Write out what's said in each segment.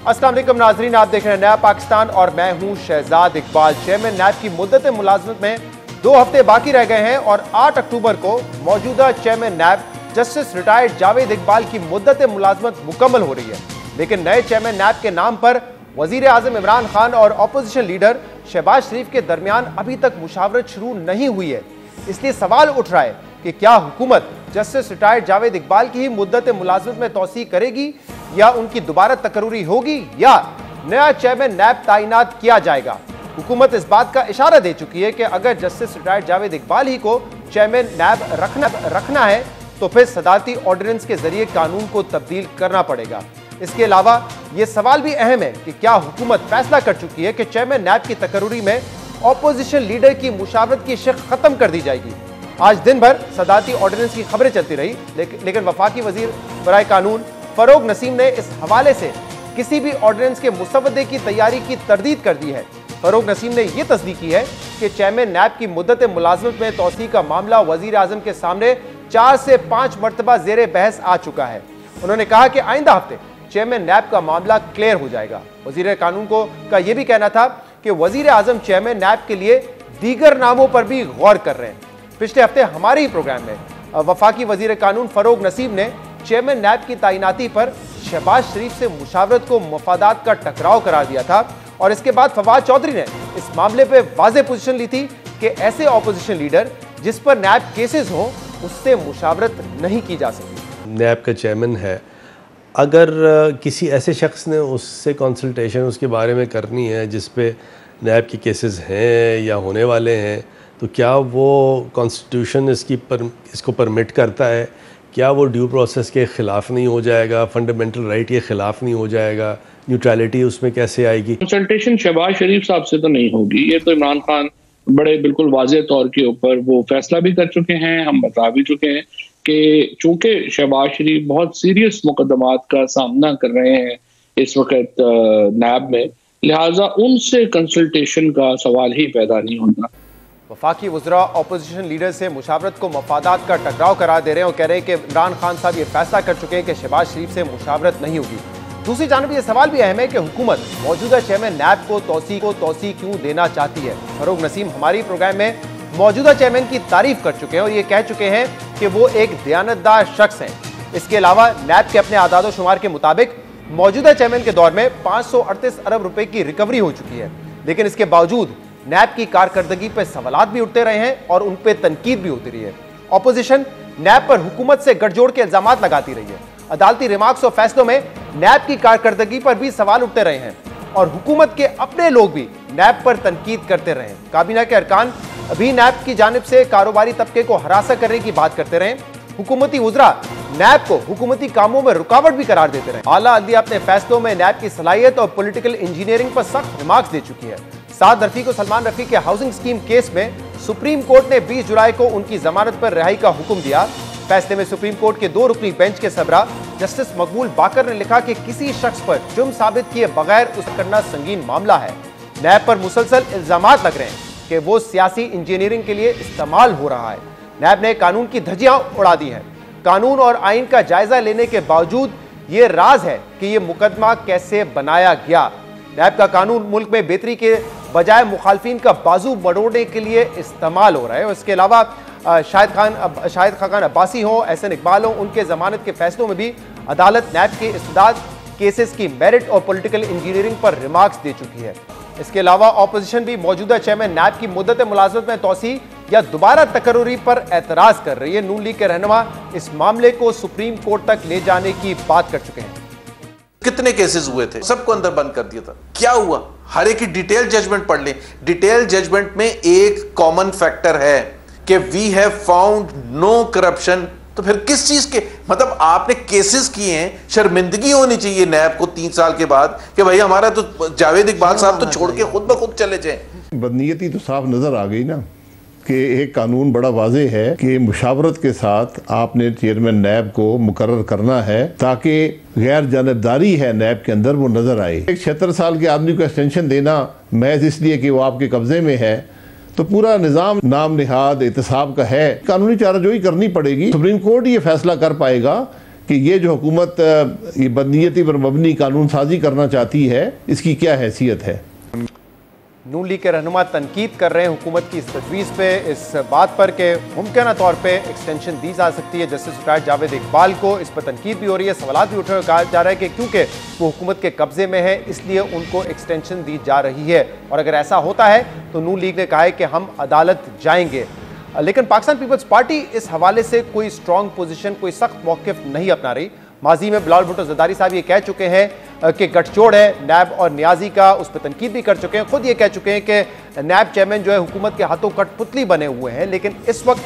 अस्सलाम वालेकुम नाज़रीन, आप देख रहे हैं नया पाकिस्तान और मैं हूं शहजाद इकबाल। चेयरमैन नैब की मुद्दत मुलाजमत में 2 हफ्ते बाकी रह गए हैं और 8 अक्टूबर को मौजूदा चेयरमैन नैब जस्टिस रिटायर्ड जावेद इकबाल की मुद्दत मुलाजमत मुकम्मल हो रही है। लेकिन नए चेयरमैन नैब के नाम पर वजीर आजम इमरान खान और अपोजिशन लीडर शहबाज शरीफ के दरमियान अभी तक मुशावरत शुरू नहीं हुई है। इसलिए सवाल उठ रहा है कि क्या हुकूमत जस्टिस रिटायर्ड जावेद इकबाल की ही मुद्दत मुलाजमत में तौसी करेगी या उनकी दोबारा तकरूरी होगी या नया चेयरमैन नैब तैनात किया जाएगा। हुकूमत इस बात का इशारा दे चुकी है कि अगर जस्टिस रिटायर्ड जावेद इकबाल ही को चेयरमैन नैब रखना है तो फिर सदारती ऑर्डिनेंस के जरिए कानून को तब्दील करना पड़ेगा। इसके अलावा यह सवाल भी अहम है कि क्या हुकूमत फैसला कर चुकी है कि चेयरमैन नैब की तकरूरी में ऑपोजिशन लीडर की मुशावरत की शिक खत्म कर दी जाएगी। आज दिन भर सदारती ऑर्डिनेंस की खबरें चलती रही, लेकिन वफाकी वजीर बराए कानून फरोग नसीम ने इस हवाले से किसी भी ऑर्डिनेंस के मुसवदे की तैयारी की तरदीद कर दी है। फरोग नसीम ने यह तस्दीक की है कि चेयरमैन नैब की मुद्दत मुलाजमत में तौसी का मामला वजीर आजम के सामने 4 से 5 मरतबा जेर बहस आ चुका है। उन्होंने कहा कि आइंदा हफ्ते चेयरमैन नैब का मामला क्लियर हो जाएगा। वजीर कानून का यह भी कहना था कि वजीर आजम चेयरमैन नैब के लिए दीगर नामों पर भी गौर कर रहे हैं। पिछले हफ्ते हमारे ही प्रोग्राम में वफाकी वजीर कानून फरोग नसीम ने चेयरमैन नैब की तैनाती पर शहबाज शरीफ से मुशावरत को मफादात का टकराव करार दिया था और इसके बाद फवाद चौधरी ने इस मामले पर वाज़ेह पोजीशन ली थी कि ऐसे ऑपोजिशन लीडर जिस पर नैब केसेस हो उससे मुशावरत नहीं की जा सकती। नैब का चेयरमैन है, अगर किसी ऐसे शख्स ने उससे कंसल्टेशन उसके बारे में करनी है जिस पे नैब के केसेस हैं या होने वाले हैं, तो क्या वो कॉन्स्टिट्यूशन इसको परमिट करता है? क्या वो ड्यू प्रोसेस के ख़िलाफ़ नहीं हो जाएगा? फंडामेंटल राइट के ख़िलाफ़ नहीं हो जाएगा? न्यूट्रलिटी उसमें कैसे आएगी? कंसल्टेशन शहबाज शरीफ साहब से तो नहीं होगी। ये तो इमरान खान बड़े बिल्कुल वाज़ेह तौर के ऊपर वो फैसला भी कर चुके हैं, हम बता भी चुके हैं कि चूंकि शहबाज शरीफ बहुत सीरियस मुकदमात का सामना कर रहे हैं इस वक्त नैब में, लिहाजा उनसे कंसल्टेशन का सवाल ही पैदा नहीं होता। वफाकी वज़रा अपोजिशन लीडर से मुशावरत को मफादात का टकराव करार दे रहे हैं और कह रहे हैं कि इमरान खान साहब ये फैसला कर चुके हैं कि शहबाज शरीफ से मुशावरत नहीं होगी। दूसरी जानब ये सवाल भी अहम है कि हुकूमत मौजूदा चेयरमैन नैब को तौसी क्यों देना चाहती है। फरोग नसीम हमारी प्रोग्राम में मौजूदा चेयरमैन की तारीफ कर चुके हैं और ये कह चुके हैं कि वो एक दयानतदार शख्स हैं। इसके अलावा नैब के अपने आदाद शुमार के मुताबिक मौजूदा चेयरमैन के दौर में 538 अरब रुपए की रिकवरी हो चुकी है, लेकिन इसके बावजूद नैब की कारकर्दगी पर सवालात भी उठते रहे हैं और उन पर तनकीद भी होती रही है। ऑपोजिशन नैब पर हुकूमत से गठजोड़ के इल्जामात लगाती रही है। अदालती रिमार्क्स और फैसलों में नैब की कारकर्दगी पर भी सवाल उठते रहे हैं और हुकूमत के अपने लोग भी नैब पर तनकीद करते रहे हैं। काबीना के अरकान अभी नैब की जानिब से कारोबारी तबके को हरासा करने की बात करते रहे। हुकूमती वज़रा नैब को हुकूमती कामों में रुकावट भी करार देते रहे। आला अदलिया अपने फैसलों में नैब की सलाहियत और पॉलिटिकल इंजीनियरिंग पर सख्त रिमार्क्स दे चुकी है। साद रफी को सलमान रफी के हाउसिंग स्कीम केस में सुप्रीम कोर्ट ने 20 जुलाई को उनकी जमानत पर रिहाई का हुक्म दिया। फैसले में सुप्रीम कोर्ट के 2 रुकनी बेंच के सबरा जस्टिस मकबूल बाकर ने लिखा कि किसी शख्स पर जुर्म साबित किए बगैर उसे करना संगीन मामला है। नैब पर मुसलसल इल्जामात लग रहे हैं कि वो सियासी इंजीनियरिंग के लिए इस्तेमाल हो रहा है। नैब ने कानून की धज्जियां उड़ा दी हैं। कानून और आइन का जायजा लेने के बावजूद ये राज है कि ये मुकदमा कैसे बनाया गया। नैब का कानून मुल्क में बेहतरी के बजाय मुखालफिन का बाजू मरोड़ने के लिए इस्तेमाल हो रहा है। इसके अलावा शाहिद खान अब्बासी हो, एहसन इकबाल हो, उनके जमानत के फैसलों में भी अदालत नैब के इस्तेदाद केसेस की मेरिट और पॉलिटिकल इंजीनियरिंग पर रिमार्क्स दे चुकी है। इसके अलावा ऑपोजिशन भी मौजूदा चेयरमैन नैब की मुद्दत मुलाजमत में तौसी या दोबारा तकरूरी पर एतराज कर रही है। नून लीग के रहनुमा इस मामले को सुप्रीम कोर्ट तक ले जाने की बात कर चुके हैं। कितने केसेस हुए थे, सबको अंदर बंद कर दिया था। क्या हुआ? हर एक की डिटेल जजमेंट पढ़ लें। डिटेल जजमेंट में एक कॉमन फैक्टर है कि we have found no corruption. तो फिर किस चीज के, मतलब आपने केसेस किए हैं, शर्मिंदगी होनी चाहिए नैब को 3 साल के बाद कि भाई हमारा तो जावेद इकबाल साहब तो छोड़ के खुद ब खुद चले जाए। बदनीयती तो साफ नजर आ गई ना कि एक कानून बड़ा वाज़ेह है कि मुशावरत के साथ आपने चेयरमैन नैब को मुकर्रर करना है ताकि गैर जानबदारी है नैब के अंदर वो नजर आए। एक 76 साल के आदमी को एक्सटेंशन देना महज इसलिए कि वो आपके कब्जे में है, तो पूरा निज़ाम नाम निहाद एहतसाब का है। कानूनी चाराजोई करनी पड़ेगी। सुप्रीम कोर्ट ये फैसला कर पाएगा कि ये जो हुकूमत ये बदनीयती पर मबनी कानून साजी करना चाहती है, इसकी क्या हैसियत है। नून लीग के रहनुमा तनकीद कर रहे हैं हुकूमत की इस तजवीज़ पे, इस बात पर कि मुमकिन तौर पे एक्सटेंशन दी जा सकती है। जस्टिस रिटायर्ड जावेद इकबाल को इस पर तनकीद भी हो रही है, सवाल भी उठे हुए, कहा जा रहा है कि क्योंकि वो हुकूमत के कब्जे में है इसलिए उनको एक्सटेंशन दी जा रही है, और अगर ऐसा होता है तो नून लीग ने कहा है कि हम अदालत जाएंगे। लेकिन पाकिस्तान पीपल्स पार्टी इस हवाले से कोई स्ट्रॉन्ग पोजीशन, कोई सख्त मौक़िफ़ नहीं अपना रही। माजी में बिलावल भुट्टो ज़रदारी साहब ये कह चुके हैं कि गठजोड़ है नैब और नियाजी का, उस पर तनकीद भी कर चुके हैं। खुद ये कह चुके हैं कि नैब चेयरमैन जो है हुकूमत के हाथों कठपुतली बने हुए हैं। लेकिन इस वक्त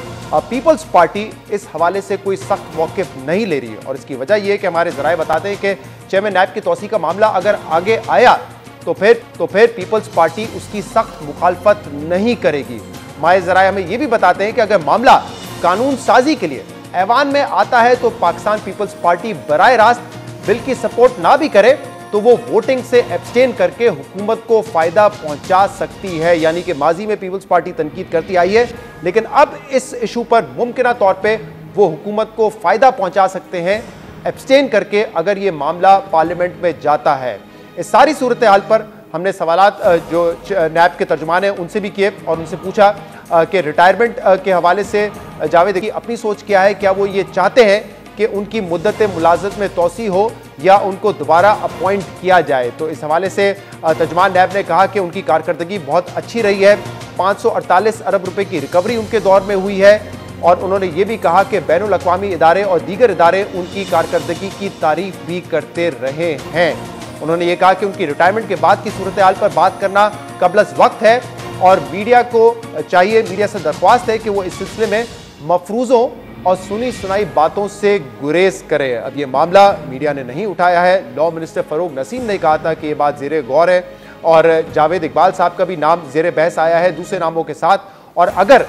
पीपल्स पार्टी इस हवाले से कोई सख्त मौक़िफ़ नहीं ले रही है, और इसकी वजह यह है कि हमारे ज़राए बताते हैं कि चेयरमैन नैब की तौसी का मामला अगर आगे आया तो फिर पीपल्स पार्टी उसकी सख्त मुखालफत नहीं करेगी। हमारे ज़राए हमें यह भी बताते हैं कि अगर मामला कानून साजी के लिए ऐवान में आता है तो पाकिस्तान पीपल्स पार्टी बराह रास्त बिल की सपोर्ट ना भी करे तो वो वोटिंग से एब्सटेन करके हुकूमत को फायदा पहुंचा सकती है। यानी कि माजी में पीपल्स पार्टी तनकीद करती आई है, लेकिन अब इस इशू पर मुमकिन तौर पे वो हुकूमत को फायदा पहुंचा सकते हैं एब्सटेन करके अगर ये मामला पार्लियामेंट में जाता है। इस सारी सूरत हाल पर हमने सवालात जो नैब के तर्जुमान हैं उनसे भी किए और उनसे पूछा कि रिटायरमेंट के हवाले से जावेद की अपनी सोच क्या है, क्या वो ये चाहते हैं कि उनकी मुद्दत मुलाजमत में तोसी हो या उनको दोबारा अपॉइंट किया जाए। तो इस हवाले से तर्जुमान नैब ने कहा कि उनकी कारकर्दगी बहुत अच्छी रही है, 548 अरब रुपए की रिकवरी उनके दौर में हुई है, और उन्होंने ये भी कहा कि बैनुल अक़वामी इदारे और दीगर इदारे उनकी कारकर्दगी की तारीफ भी करते रहे हैं। उन्होंने ये कहा कि उनकी रिटायरमेंट के बाद की सूरत हाल पर बात करना कबलस वक्त है और मीडिया को चाहिए, मीडिया से दरख्वास्त है कि वो इस सिलसिले में मफरूज़ों और सुनी सुनाई बातों से गुरेज करे। अब ये मामला मीडिया ने नहीं उठाया है। लॉ मिनिस्टर फ़रूक नसीम ने कहा था कि ये बात ज़ेरे गौर है, और जावेद इकबाल साहब का भी नाम ज़ेरे बहस आया है दूसरे नामों के साथ। और अगर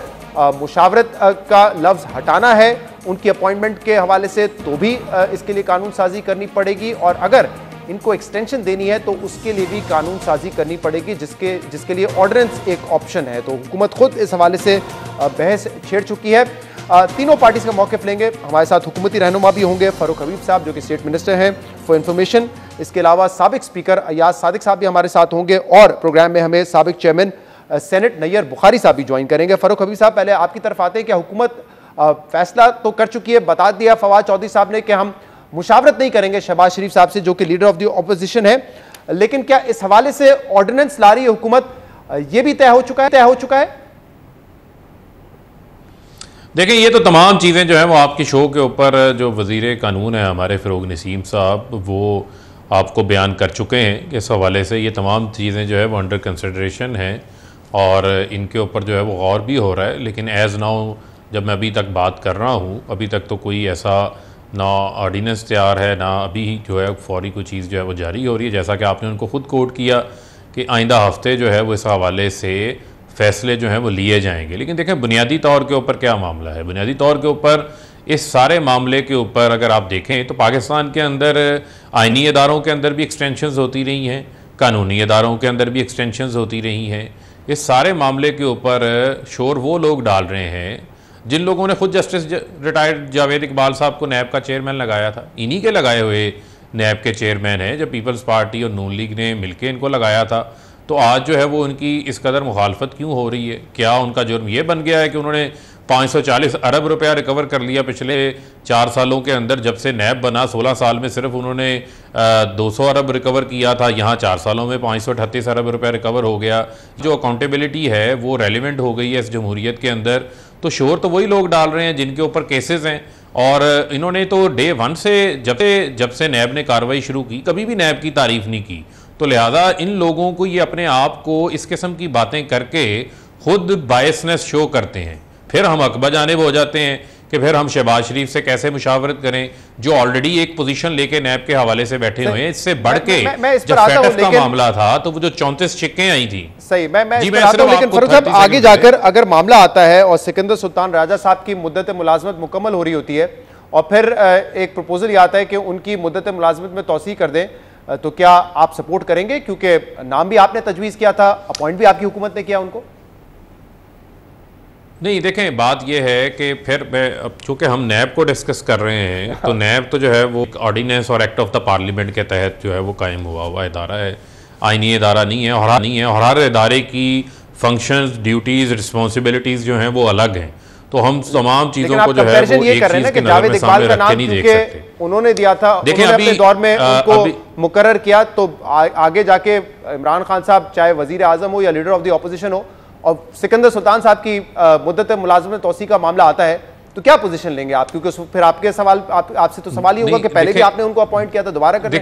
मुशावरत का लफ्ज़ हटाना है उनकी अपॉइंटमेंट के हवाले से तो भी इसके लिए कानून साजी करनी पड़ेगी, और अगर इनको एक्सटेंशन देनी है तो उसके लिए भी कानून साजी करनी पड़ेगी, जिसके लिए ऑर्डिनेंस एक ऑप्शन है। तो हुकूमत खुद इस हवाले से बहस छेड़ चुकी है। तीनों पार्टीज का मौक़िफ़ लेंगे। हमारे साथ हुकूमती रहनुमा भी होंगे, फ़ारूक हबीब साहब जो कि स्टेट मिनिस्टर हैं फॉर इंफॉर्मेशन, इसके अलावा साबिक स्पीकर अयाज सादिक साहब भी हमारे साथ होंगे, और प्रोग्राम में हमें साबिक चेयरमैन सेनेट नैयर बुखारी साहब भी ज्वाइन करेंगे। फ़ारूक हबीब साहब, पहले आपकी तरफ आते हैं कि हुकूमत फैसला तो कर चुकी है, बता दिया फवाद चौधरी साहब ने कि हम मुशावरत नहीं करेंगे शहबाज शरीफ साहब से जो कि लीडर ऑफ द ऑपोजिशन है, लेकिन क्या इस हवाले से ऑर्डिनेंस ला रही है हुकूमत, ये भी तय हो चुका है? देखिए, ये तो तमाम चीज़ें जो हैं वो आपके शो के ऊपर जो वज़ीर कानून है हमारे फ़रूक नसीम साहब, वो आपको बयान कर चुके हैं कि इस हवाले से ये तमाम चीज़ें जो है वो अंडर कंसिडरेशन हैं और इनके ऊपर जो है वो गौर भी हो रहा है। लेकिन एज़ नाउ जब मैं अभी तक बात कर रहा हूँ, अभी तक तो कोई ऐसा ना ऑर्डिनेंस तैयार है, ना अभी जो है फौरी कोई चीज़ जो है वो जारी हो रही है। जैसा कि आपने उनको खुद कोट किया कि आइंदा हफ्ते जो है वो इस हवाले से फ़ैसले जो हैं वो लिए जाएंगे। लेकिन देखें, बुनियादी तौर के ऊपर क्या मामला है, बुनियादी तौर के ऊपर इस सारे मामले के ऊपर अगर आप देखें तो पाकिस्तान के अंदर आइनी इदारों के अंदर भी एक्सटेंशंस होती रही हैं, कानूनी इदारों के अंदर भी एक्सटेंशंस होती रही हैं। इस सारे मामले के ऊपर शोर वो लोग डाल रहे हैं जिन लोगों ने खुद जस्टिस रिटायर्ड जावेद इकबाल साहब को नैब का चेयरमैन लगाया था। इन्हीं के लगाए हुए नैब के चेयरमैन हैं, जब पीपल्स पार्टी और नून लीग ने मिलकर इनको लगाया था। तो आज जो है वो उनकी इस कदर मुखालफत क्यों हो रही है? क्या उनका जुर्म ये बन गया है कि उन्होंने 540 अरब रुपया रिकवर कर लिया पिछले 4 सालों के अंदर? जब से नैब बना 16 साल में सिर्फ उन्होंने 200 अरब रिकवर किया था, यहाँ 4 सालों में 538 अरब रुपया रिकवर हो गया। जो अकाउंटेबिलिटी है वो रेलिवेंट हो गई है इस जमहूरियत के अंदर। तो शोर तो वही लोग डाल रहे हैं जिनके ऊपर केसेस हैं, और इन्होंने तो डे 1 से जब से नैब ने कार्रवाई शुरू की कभी भी नैब की तारीफ नहीं की। तो लिहाजा इन लोगों को ये अपने आप को इस किस्म की बातें करके खुद बायसनेस शो करते हैं, फिर हम अकबा जानिब हो जाते हैं कि फिर हम शहबाज शरीफ से कैसे मुशावरत करें जो ऑलरेडी एक पोजीशन लेके नैब के हवाले से बैठे हुए हैं। इससे बढ़ के जब फैटफ का मामला था तो वो जो 34 शिक्कें आई थी। सही, मैं लेकिन फरूक साहब आगे जाकर अगर मामला आता है और सिकंदर सुल्तान राजा साहब की मुद्दत मुलाजमत मुकम्मल हो रही होती है और फिर एक प्रपोजल आता है कि उनकी मुद्दत मुलाजमत में तोसी कर दें, तो क्या आप सपोर्ट करेंगे? क्योंकि नाम भी आपने तजवीज़ किया था, अपॉइंट भी आपकी हुकूमत ने किया उनको। नहीं, देखें बात यह है कि फिर अब चूँकि हम नैब को डिस्कस कर रहे हैं तो नैब तो जो है वो ऑर्डिनेंस और एक्ट ऑफ द पार्लियामेंट के तहत जो है वो कायम हुआ इदारा है, आइनी इदारा नहीं है और हर इदारे की फंक्शंस, ड्यूटीज़, रिस्पॉन्सिबिलिटीज़ जो हैं वो अलग हैं। तो हम तमाम चीज़ों को जो है वो एक चीज़ की नज़र में सामने रख के नहीं देख सकते। उन्होंने दिया था, देखिए उन्होंने अपने दौर में उनको मुकर्रर किया, तो आगे जाके इमरान खान साहब चाहे वजीर आजम हो या लीडर ऑफ द ऑपोजिशन हो और सिकंदर सुल्तान साहब की मुद्दत मुलाजमत तौसी का मामला आता है तो क्या पोजीशन लेंगे आप? क्योंकि फिर आपके सवाल आपसे तो सवाल ही होगा कि पहले भी आपने उनको अपॉइंट किया था, दोबारा करें।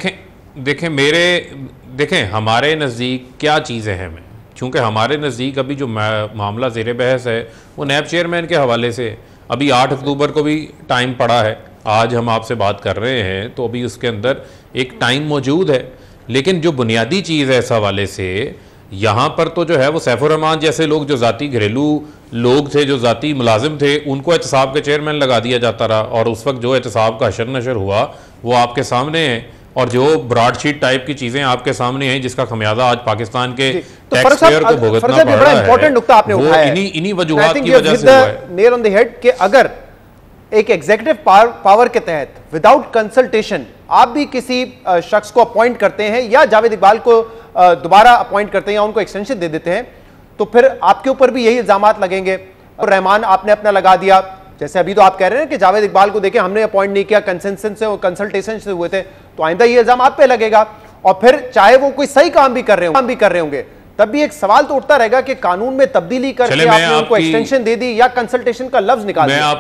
देखें हमारे नज़दीक क्या चीज़ें हैं, चूँकि हमारे नज़दीक अभी जो मामला ज़ेर बहस है वो नैब चेयरमैन के हवाले से, अभी 8 अक्टूबर को भी टाइम पड़ा है, आज हम आपसे बात कर रहे हैं तो अभी उसके अंदर एक टाइम मौजूद है। लेकिन जो बुनियादी चीज़ है इस हवाले से, यहाँ पर तो जो है वो सैफुर रहमान जैसे लोग जो ज़ाती घरेलू लोग थे, जो ज़ाती मुलाजिम थे, उनको एहतसाब के चेयरमैन लगा दिया जाता रहा और उस वक्त जो एहतसाब का हशर नशर हुआ वो आपके सामने है और जो ब्रॉडशीट टाइप की चीज़ें आपके सामने हैं जिसका खमियाजा आज पाकिस्तान के टैक्स पेयर को भुगतना पड़ रहा है, वो इन्हीं वजूहात की वजह से हुआ है। नेल ऑन द हेड कि अगर एक एग्जीक्यूटिव पावर के तहत विदाउट कंसल्टेशन आप भी किसी शख्स को अपॉइंट करते हैं या जावेद इकबाल को दोबारा अपॉइंट करते हैं या उनको एक्सटेंशन दे देते हैं तो फिर आपके ऊपर भी यही इल्जामात लगेंगे। और रहमान आपने अपना लगा दिया, जैसे अभी तो आप कह रहे हैं कि जावेद इकबाल को देखें हमने अपॉइंट नहीं किया, कंसेंसस से कंसल्टेशन से हुए थे, तो आइंदा ये इल्जाम आप पे लगेगा। और फिर चाहे वो कोई सही काम भी कर रहे होंगे तब भी एक सवाल तो उठता रहेगा कि कानून में तब्दीली करके आपने उनको एक्सटेंशन दे दी या कंसल्टेशन का लफ्ज निकाल दिया।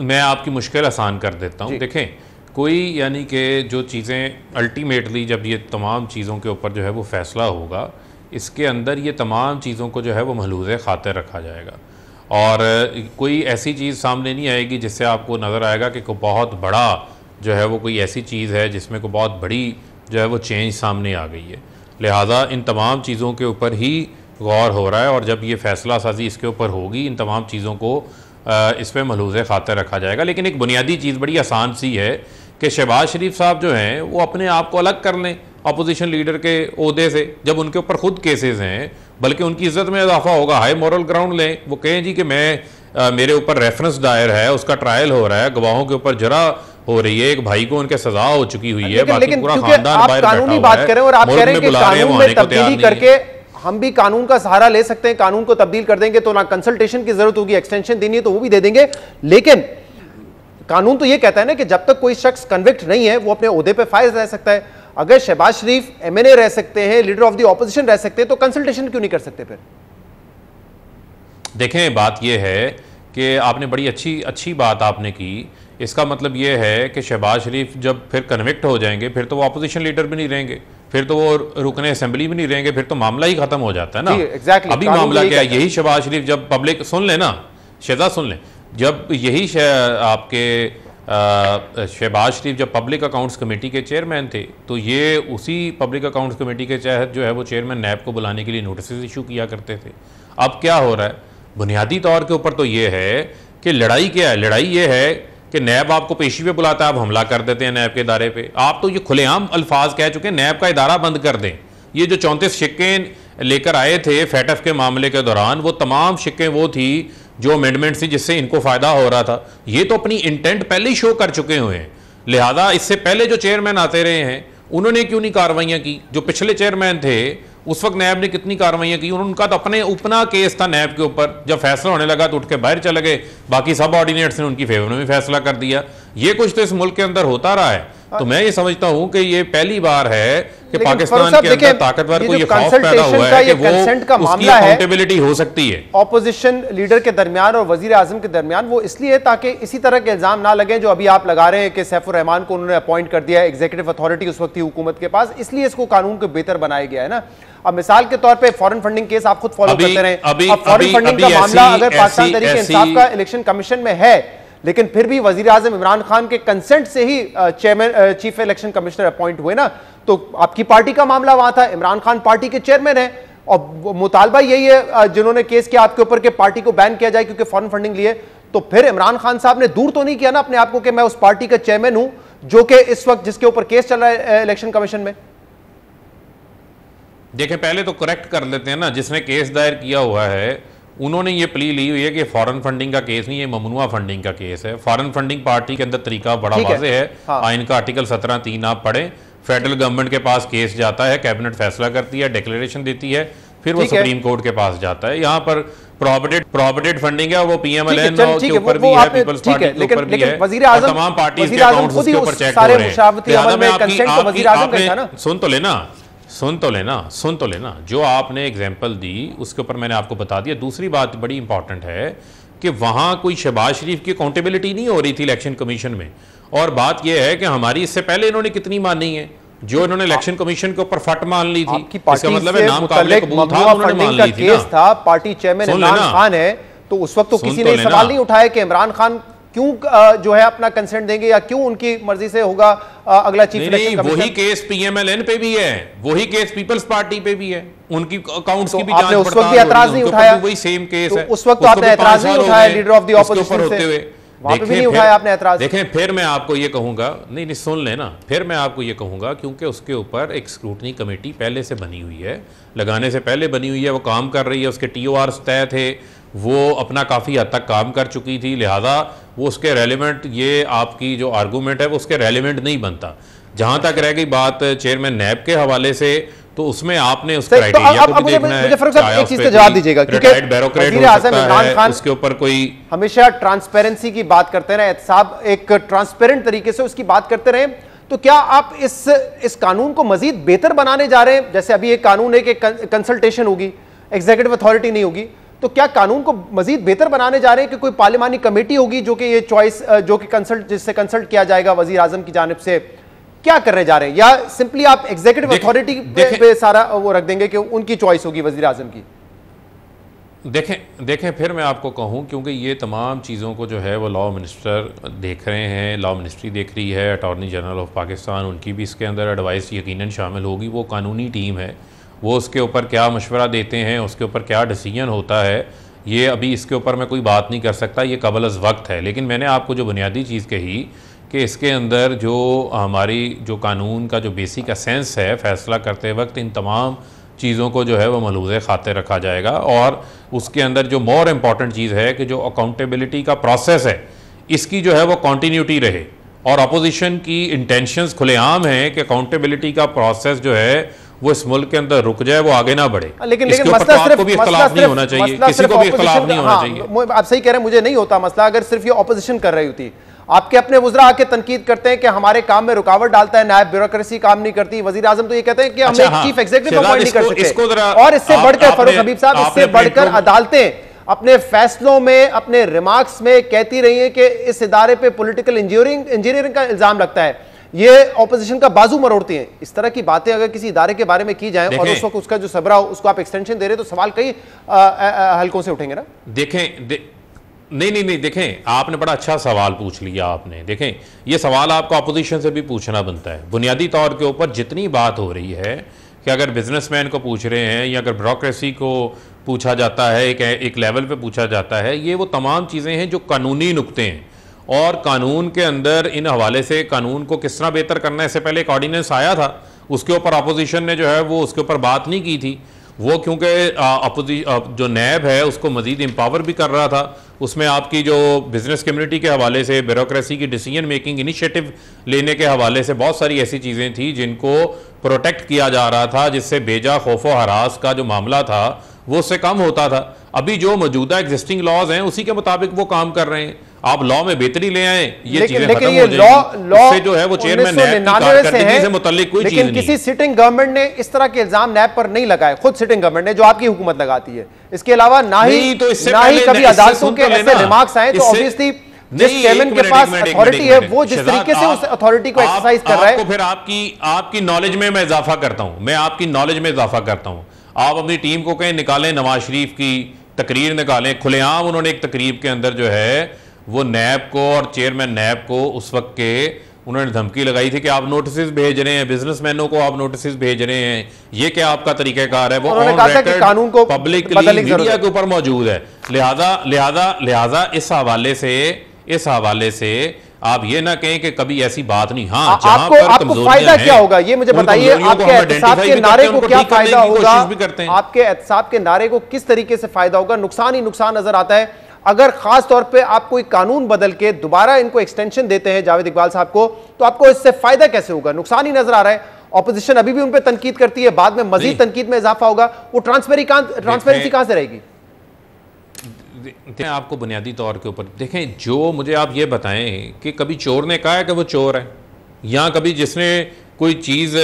मैं आपकी मुश्किल आसान कर देता हूँ। देखें कोई यानी कि जो चीज़ें अल्टीमेटली जब ये तमाम चीज़ों के ऊपर जो है वो फैसला होगा, इसके अंदर ये तमाम चीज़ों को जो है वो महलूज़ खातिर रखा जाएगा और कोई ऐसी चीज़ सामने नहीं आएगी जिससे आपको नज़र आएगा कि कोई बहुत बड़ा जो है वो कोई ऐसी चीज़ है जिसमें कोई बहुत बड़ी जो है वो चेंज सामने आ गई है। लिहाजा इन तमाम चीज़ों के ऊपर ही गौर हो रहा है और जब ये फ़ैसला साजी इसके ऊपर होगी इन तमाम चीज़ों को इस पर महलूज़ खातिर रखा जाएगा। लेकिन एक बुनियादी चीज़ बड़ी आसान सी है कि शहबाज शरीफ साहब जो हैं वो अपने आप को अलग कर लें अपोजिशन लीडर के ओहदे से, जब उनके ऊपर खुद केसेस हैं, बल्कि उनकी इज्जत में इजाफा होगा, हाई मॉरल ग्राउंड लें। वो कहें जी कि मेरे ऊपर रेफरेंस दायर है, उसका ट्रायल हो रहा है, गवाहों के ऊपर जरा हो रही है, एक भाई को उनके सजा हो चुकी हुई है, बाकी पूरा खानदान बाहर बैठा हुआ है, और आप कह रहे हैं कि कानून में तब्दीली करके हम भी कानून का सहारा ले सकते हैं, कानून को तब्दील कर देंगे तो ना कंसल्टेशन की जरूरत होगी, एक्सटेंशन देनी है तो वो भी दे देंगे। लेकिन कानून तो ये कहता है ना कि जब तक कोई शख्स कन्विक्ट नहीं है वो अपने ओहदे पे फायज रह सकता है। अगर शहबाज शरीफ एमएनए रह सकते हैं, लीडर ऑफ द ऑपोजिशन रह सकते हैं, तो कंसल्टेशन क्यों नहीं कर सकते? फिर देखें बात यह है कि आपने बड़ी अच्छी बात आपने की। इसका मतलब यह है कि शहबाज शरीफ जब फिर कन्विक्ट हो जाएंगे फिर तो वो अपोजिशन लीडर भी नहीं रहेंगे, फिर तो वो रुकने असेंबली भी नहीं रहेंगे, फिर तो मामला ही खत्म हो जाता है ना। अभी मामला क्या है, यही शहबाज शरीफ जब पब्लिक सुन ले ना, शहजाद सुन ले, जब यही आपके शहबाज शरीफ जब पब्लिक अकाउंट्स कमेटी के चेयरमैन थे तो ये उसी पब्लिक अकाउंट्स कमेटी के तहत जो है वो चेयरमैन नैब को बुलाने के लिए नोटिस इशू किया करते थे। अब क्या हो रहा है, बुनियादी तौर के ऊपर तो ये है कि लड़ाई क्या है, लड़ाई ये है कि नैब आपको पेशी पे बुलाता है, आप हमला कर देते हैं नैब के इदारे पे। आप तो ये खुलेआम अल्फाज कह चुके हैं नैब का इदारा बंद कर दें। ये जो 34 शिक्के लेकर आए थे फैटफ के मामले के दौरान, वो तमाम शिक्के वो थी जो अमेंडमेंट थी जिससे इनको फ़ायदा हो रहा था। ये तो अपनी इंटेंट पहले ही शो कर चुके हुए हैं। लिहाजा इससे पहले जो चेयरमैन आते रहे हैं उन्होंने क्यों नहीं कार्रवाइयाँ की? जो पिछले चेयरमैन थे उस वक्त नैब ने कितनी कार्रवाइयाँ की? उनका तो अपना केस था नैब के ऊपर, जब फैसला होने लगा तो उठ के बाहर चले गए, बाकी सब ऑर्डिनेट्स ने उनकी फेवर में भी फैसला कर दिया। ये कुछ तो इस मुल्क के अंदर होता रहा है। तो मैं ये समझता हूं कि ये पहली बार है कि पाकिस्तान के अंदर ताकतवर को ये खौफ पैदा हुआ है कि वो उसकी अकाउंटेबिलिटी हो सकती है ऑपोजिशन लीडर के दरमियान और वजीर आजम के दरमियान। वो इसलिए ताकि इसी तरह के इल्जाम ना लगे जो अभी आप लगा रहे हैं कि सैफुर रहमान को उन्होंने अपॉइंट कर दिया, एग्जीक्यूटिव अथॉरिटी उस वक्त थी हुकूमत के पास, इसलिए इसको कानून को बेहतर बनाया गया है ना। अब मिसाल के तौर पे फॉरेन फंडिंग केस आप खुद फॉलो करते रहे, अब फॉरेन फंडिंग का मामला अगर पाकिस्तान तहरीक इंसाफ का इलेक्शन कमीशन में है लेकिन फिर भी वजीर आजम इमरान खान के कंसेंट से ही chairman chief election commissioner appoint हुए ना, तो आपकी पार्टी का मामला वहां था, इमरान खान पार्टी के चेयरमैन है और मुतालबा यही है जिन्होंने केस किया आपके ऊपर कि पार्टी को बैन किया जाए क्योंकि फॉरेन फंडिंग लिए। तो फिर इमरान खान साहब ने दूर तो नहीं किया ना अपने आप को कि मैं उस पार्टी का चेयरमैन हूं जो कि इस वक्त जिसके ऊपर केस चल रहा है इलेक्शन कमीशन में। देखें पहले तो करेक्ट कर लेते हैं ना, जिसने केस दायर किया हुआ है उन्होंने ये प्ली ली हुई है कि फॉरेन फंडिंग का केस नहीं है, ममनुआ फंडिंग का केस है। फॉरेन फंडिंग पार्टी के अंदर तरीका बड़ा वाज़ेह है। हाँ। आइन का आर्टिकल 17(3) आप पढ़ें, फेडरल गवर्नमेंट के पास केस जाता है, कैबिनेट फैसला करती है, डिक्लेरेशन देती है, फिर वो सुप्रीम कोर्ट के पास जाता है। यहाँ पर प्रोहिबिटेड फंडिंग है, वो PMLN के ऊपर भी है, पीपल्स पार्टी के ऊपर भी है, और तमाम पार्टीज के अकाउंट्स उसके ऊपर चेक हो रहे हैं। सुन तो लेना जो आपने एग्जाम्पल दी उसके ऊपर मैंने आपको बता दिया। दूसरी बात बड़ी इंपॉर्टेंट है कि वहां कोई शहबाज शरीफ की अकाउंटेबिलिटी नहीं हो रही थी इलेक्शन कमीशन में, और बात यह है कि हमारी इससे पहले इन्होंने कितनी मानी है, जो इन्होंने इलेक्शन कमीशन के ऊपर फट मान ली थी। इसका मतलब है नाम काबिल कबूल था, उन्होंने मान ली थी ना। था पार्टी चेयरमैन इमरान खान है, तो उस वक्त तो किसी ने सवाल नहीं उठाया कि इमरान खान क्यों जो है अपना कंसेंट देंगे या क्यों उनकी मर्जी से होगा अगला चीफ इलेक्शन कमीशन। वही केस PMLN पे भी है, वही केस पीपल्स पार्टी पे भी है, उनकी अकाउंट्स की भी जांच आपने उस वक्त भी एतराज नहीं उठाया, वही सेम केस है। उस वक्त तो आपने एतराज नहीं उठाया लीडर ऑफ द ऑपोजिशन से, वहां पे भी नहीं उठाया आपने एतराज। देखें फिर मैं आपको ये कहूंगा, नहीं सुन लेना, फिर मैं आपको ये कहूंगा क्योंकि उसके ऊपर एक स्क्रूटनी कमेटी पहले से बनी हुई है, लगाने से पहले बनी हुई है, वो काम कर रही है, उसके TORs तय थे, वो अपना काफ़ी हद तक काम कर चुकी थी, लिहाजा वो उसके रेलिवेंट, ये आपकी जो आर्गूमेंट है वो उसके रेलिवेंट नहीं बनता। जहाँ तक रह गई बात चेयरमैन नैब के हवाले से, तो उसमें आपने उस क्राइटेरिया को भी देखना है। मुझे फर्क साहब एक चीज का जवाब दीजिएगा, क्योंकि वज़ीर आज़म इमरान खान उसके ऊपर कोई हमेशा ट्रांसपेरेंसी की बात करते रहे, एहतसाब एक ट्रांसपेरेंट तरीके से उसकी बात करते रहे, तो क्या आप इस कानून को मजीद बेहतर बनाने जा रहे हैं? जैसे अभी एक कानून है कि कंसल्टेशन होगी, एग्जीक्यूटिव अथॉरिटी नहीं होगी, तो क्या कानून को मजीद बेहतर बनाने जा रहे हैं कि कोई पार्लिमानी कमेटी होगी जो कि ये चॉइस जो कि जिससे कंसल्ट किया जाएगा वजीर आजम की जानिब से? क्या करने जा रहे हैं, या सिंपली आप एग्जीक्यूटिव अथॉरिटी पे सारा वो रख देंगे कि उनकी चॉइस होगी वजीर आजम की? देखें फिर मैं आपको कहूं, क्योंकि ये तमाम चीज़ों को जो है वो लॉ मिनिस्टर देख रहे हैं, लॉ मिनिस्ट्री देख रही है, अटॉर्नी जनरल ऑफ पाकिस्तान, उनकी भी इसके अंदर एडवाइस यकीनन शामिल होगी। वो कानूनी टीम है, वो उसके ऊपर क्या मशवरा देते हैं, उसके ऊपर क्या डिसीजन होता है, ये अभी इसके ऊपर मैं कोई बात नहीं कर सकता, ये कबल अज़ वक्त है। लेकिन मैंने आपको जो बुनियादी चीज़ कही कि इसके अंदर जो हमारी जो कानून का जो बेसिक एसेंस है, फ़ैसला करते वक्त इन तमाम चीज़ों को जो है वो मलूज़े खाते रखा जाएगा, और उसके अंदर जो मोर इम्पॉर्टेंट चीज़ है कि जो अकाउंटेबिलिटी का प्रोसेस है इसकी जो है वो कॉन्टीन्यूटी रहे, और अपोजिशन की इंटेंशंस खुलेआम हैं कि अकाउंटेबिलिटी का प्रोसेस जो है वो इस मुल्क के अंदर रुक जाए, वो आगे ना बढ़े। लेकिन आपको भी इख्तिलाफ नहीं होना चाहिए, किसी को भी इख्तिलाफ नहीं होना चाहिए। आप सही कह रहे हैं, मुझे नहीं होता मसला अगर सिर्फ ये ऑपोजिशन कर रही होती। आपके अपने वुज़रा आके तनकीद करते हैं कि हमारे काम में रुकावट डालता है, नायब ब्यूरोक्रेसी काम नहीं करती, वजीर आजम तो ये कहते हैं कि हम एक चीफ एग्जीक्यूटिव अपॉइंट नहीं कर सकते, और इससे बढ़कर फारूक हबीब साहब, इससे बढ़कर अदालतें अपने फैसलों में, अपने रिमार्क्स में कहती रही है कि इस इदारे पे पॉलिटिकल इंजीनियरिंग का इल्जाम लगता है, ये ऑपोजिशन का बाजू मरोड़ती हैं। इस तरह की बातें अगर किसी इदारे के बारे में की जाए और उस वक्त उसका जो सबरा हो उसको आप एक्सटेंशन दे रहे, तो सवाल कई हलकों से उठेंगे ना। नहीं देखें, आपने बड़ा अच्छा सवाल पूछ लिया आपने। देखें, ये सवाल आपको अपोजिशन से भी पूछना बनता है। बुनियादी तौर के ऊपर जितनी बात हो रही है कि अगर बिजनेसमैन को पूछ रहे हैं या अगर ब्यूरोक्रेसी को पूछा जाता है, एक लेवल पे पूछा जाता है, ये वो तमाम चीज़ें हैं जो कानूनी नुक्ते हैं, और कानून के अंदर इन हवाले से कानून को किस तरह बेहतर करना है, इससे पहले एक ऑर्डिनेंस आया था, उसके ऊपर अपोजिशन ने जो है वो उसके ऊपर बात नहीं की थी। वो क्योंकि जो नैब है उसको मज़ीद एम्पावर भी कर रहा था, उसमें आपकी जो बिज़नेस कम्युनिटी के हवाले से, ब्यूरोक्रेसी की डिसीजन मेकिंग इनिशिएटिव लेने के हवाले से बहुत सारी ऐसी चीज़ें थी जिनको प्रोटेक्ट किया जा रहा था, जिससे बेजा खौफ व हरास का जो मामला था वो उससे कम होता था। अभी जो मौजूदा एग्जिस्टिंग लॉज हैं उसी के मुताबिक वो काम कर रहे हैं। आप लॉ में बेहतरी ले आए, ये चीजें खत्म हो जाएंगी, जो है वो चेयरमैन नैब की कारकर्दगी से मुताल्लिक कोई चीज नहीं। लेकिन किसी सिटिंग गवर्नमेंट ने इस तरह के इल्जाम नैब पर नहीं लगाए, खुद सिटिंग गवर्नमेंट ने, जो आपकी हुकूमत लगाती है। इसके अलावा ना ही कभी अदालतों के ऐसे रिमार्क्स आए, तो ऑब्वियसली जिस चेयरमैन के पास अथॉरिटी है वो जिस तरीके से उस अथॉरिटी को एक्सरसाइज कर रहा है। फिर आपकी नॉलेज में मैं इजाफा करता हूं, मैं आपकी नॉलेज में इजाफा करता हूं। आप अपनी टीम को कहें निकालें, नवाज शरीफ की तकरीर निकालें, खुलेआम उन्होंने एक तकरीब के अंदर जो है वो नैब को और चेयरमैन नैब को उस वक्त के उन्होंने धमकी लगाई थी कि आप नोटिस भेज रहे हैं, बिजनेसमैनों को आप नोटिस भेज रहे हैं, ये क्या आपका तरीकाकार है? वो ऑन रिकॉर्ड कानून को पब्लिकली मीडिया के ऊपर मौजूद है। लिहाजा इस हवाले से आप ये ना कहें कि कभी ऐसी बात नहीं। हाँ, आपको फायदा क्या होगा ये मुझे बताइए। आपके एहतसाब के नारे को क्या फायदा होगा? आपके एहतसाब के नारे को किस तरीके से फायदा होगा? नुकसान ही नुकसान नजर आता है। अगर खास तौर पे आप कोई कानून बदल के दोबारा इनको एक्सटेंशन देते हैं जावेद इकबाल साहब को, तो आपको इससे फायदा कैसे होगा? नुकसान ही नजर आ रहा है। ऑपोजिशन अभी भी उन पर तनकीद करती है, बाद में मजीद तनकीद में इजाफा होगा। वो ट्रांसपेरेंसी कहां से रहेगी? आपको बुनियादी तौर के ऊपर देखें, जो मुझे आप ये बताएं कि कभी चोर ने कहा है कि वो चोर है, या कभी जिसने कोई चीज़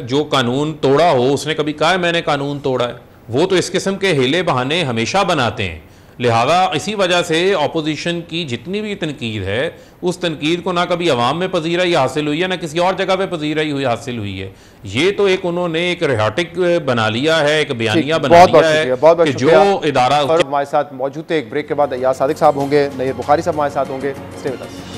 जो कानून तोड़ा हो उसने कभी कहा है मैंने कानून तोड़ा है? वो तो इस किस्म के हीले बहाने हमेशा बनाते हैं। लिहाजा इसी वजह से ऑपोजिशन की जितनी भी तनकीद है, उस तनकीद को ना कभी अवाम में पजीराई हासिल हुई है, ना किसी और जगह पे पजीराई हुई हासिल हुई है। ये तो एक उन्होंने एक रिहाटिक बना लिया है, एक बयानिया बना लिया है कि जो इदारा। हमारे साथ मौजूद थे। एक ब्रेक के बाद अय्याज सादिक साहब होंगे, नईर बुखारी साहब हमारे साथ होंगे। Stay with us.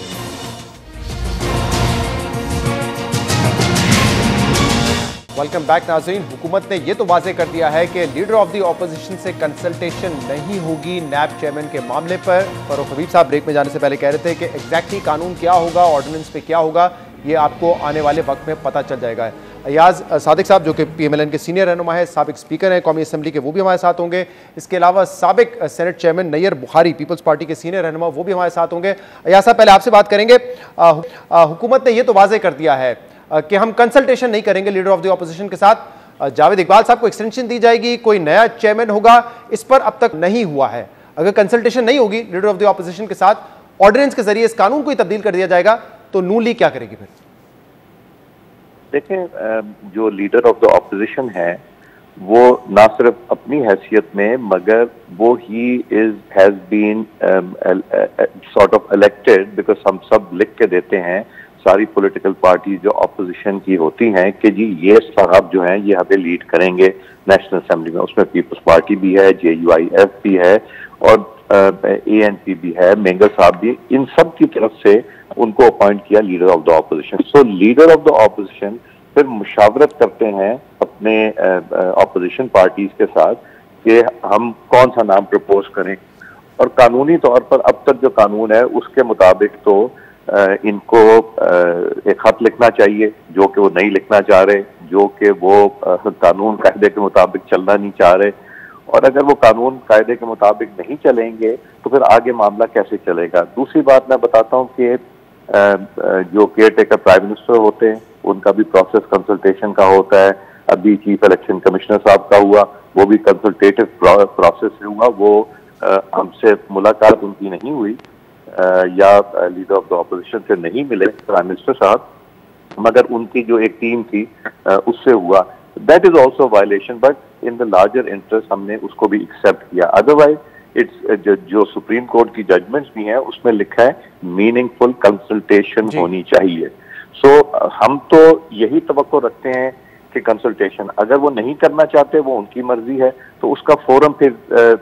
Welcome back नाज़रीन। हुकूमत ने यह तो वाज़े कर दिया है कि लीडर ऑफ द ऑपोजिशन से कंसल्टेशन नहीं होगी नैब चेयरमैन के मामले पर। फरूख हबीब साहब ब्रेक में जाने से पहले कह रहे थे कि एग्जैक्टली कानून क्या होगा, ऑर्डिनेंस पे क्या होगा, ये आपको आने वाले वक्त में पता चल जाएगा। अय्याज सादिक साहब जो कि PMLN के सीनियर रहनुमा है, साबिक स्पीकर हैं कौमी असम्बली के, वो भी हमारे साथ होंगे। इसके अलावा साबिक senate chairman Nayyar Bukhari, People's Party के सीनियर रहनुमा, वो भी हमारे साथ होंगे। अय्याज साहब पहले आपसे बात करेंगे। हुकूमत ने यह तो वाज़े कर दिया है कि हम कंसल्टेशन नहीं करेंगे लीडर ऑफ द ऑपोजिशन के साथ। जावेद इकबाल साहब को एक्सटेंशन दी जाएगी, कोई नया चेयरमैन होगा, इस पर अब तक नहीं हुआ है। अगर कंसल्टेशन नहीं होगी लीडर ऑफ द ऑपोजिशन के साथ, ऑर्डिनेंस के जरिए इस कानून को ही तब्दील कर दिया जाएगा, तो नून लीग क्या करेगी फिर? देखें, जो लीडर ऑफ द ऑपोजिशन है वो ना सिर्फ अपनी हैसियत में, मगर वो ही has been sort of elected, because हम सब लिख के देते हैं सारी पॉलिटिकल पार्टी जो ऑपोजिशन की होती हैं कि जी ये साहब जो हैं ये हमें लीड करेंगे नेशनल असेंबली में। उसमें पीपल्स पार्टी भी है, JUIF भी है और ANP भी है, मेंगल साहब भी, इन सब की तरफ से उनको अपॉइंट किया leader of the opposition. So leader of the opposition फिर मुशावरत करते हैं अपने ऑपोजिशन पार्टीज के साथ कि हम कौन सा नाम प्रपोज करें, और कानूनी तौर पर अब तक जो कानून है उसके मुताबिक तो इनको एक खत लिखना चाहिए, जो कि वो नहीं लिखना चाह रहे, जो कि वो कानून कायदे के मुताबिक चलना नहीं चाह रहे। और अगर वो कानून कायदे के मुताबिक नहीं चलेंगे तो फिर आगे मामला कैसे चलेगा। दूसरी बात मैं बताता हूँ कि जो केयर टेकर प्राइम मिनिस्टर होते हैं उनका भी प्रोसेस कंसल्टेशन का होता है। अभी चीफ इलेक्शन कमिश्नर साहब का हुआ, वो भी कंसल्टेटिव प्रोसेस से हुआ। वो हमसे मुलाकात उनकी नहीं हुई या लीडर ऑफ द ऑपोजिशन से नहीं मिले प्राइम मिनिस्टर साहब, मगर उनकी जो एक टीम थी उससे हुआ। That is also violation, but in the larger interest हमने उसको भी एक्सेप्ट किया। अदरवाइज इट्स जो सुप्रीम कोर्ट की जजमेंट्स भी हैं उसमें लिखा है मीनिंगफुल कंसल्टेशन होनी चाहिए। सो हम तो यही तवक्को रखते हैं कि कंसल्टेशन, अगर वो नहीं करना चाहते वो उनकी मर्जी है, तो उसका फोरम फिर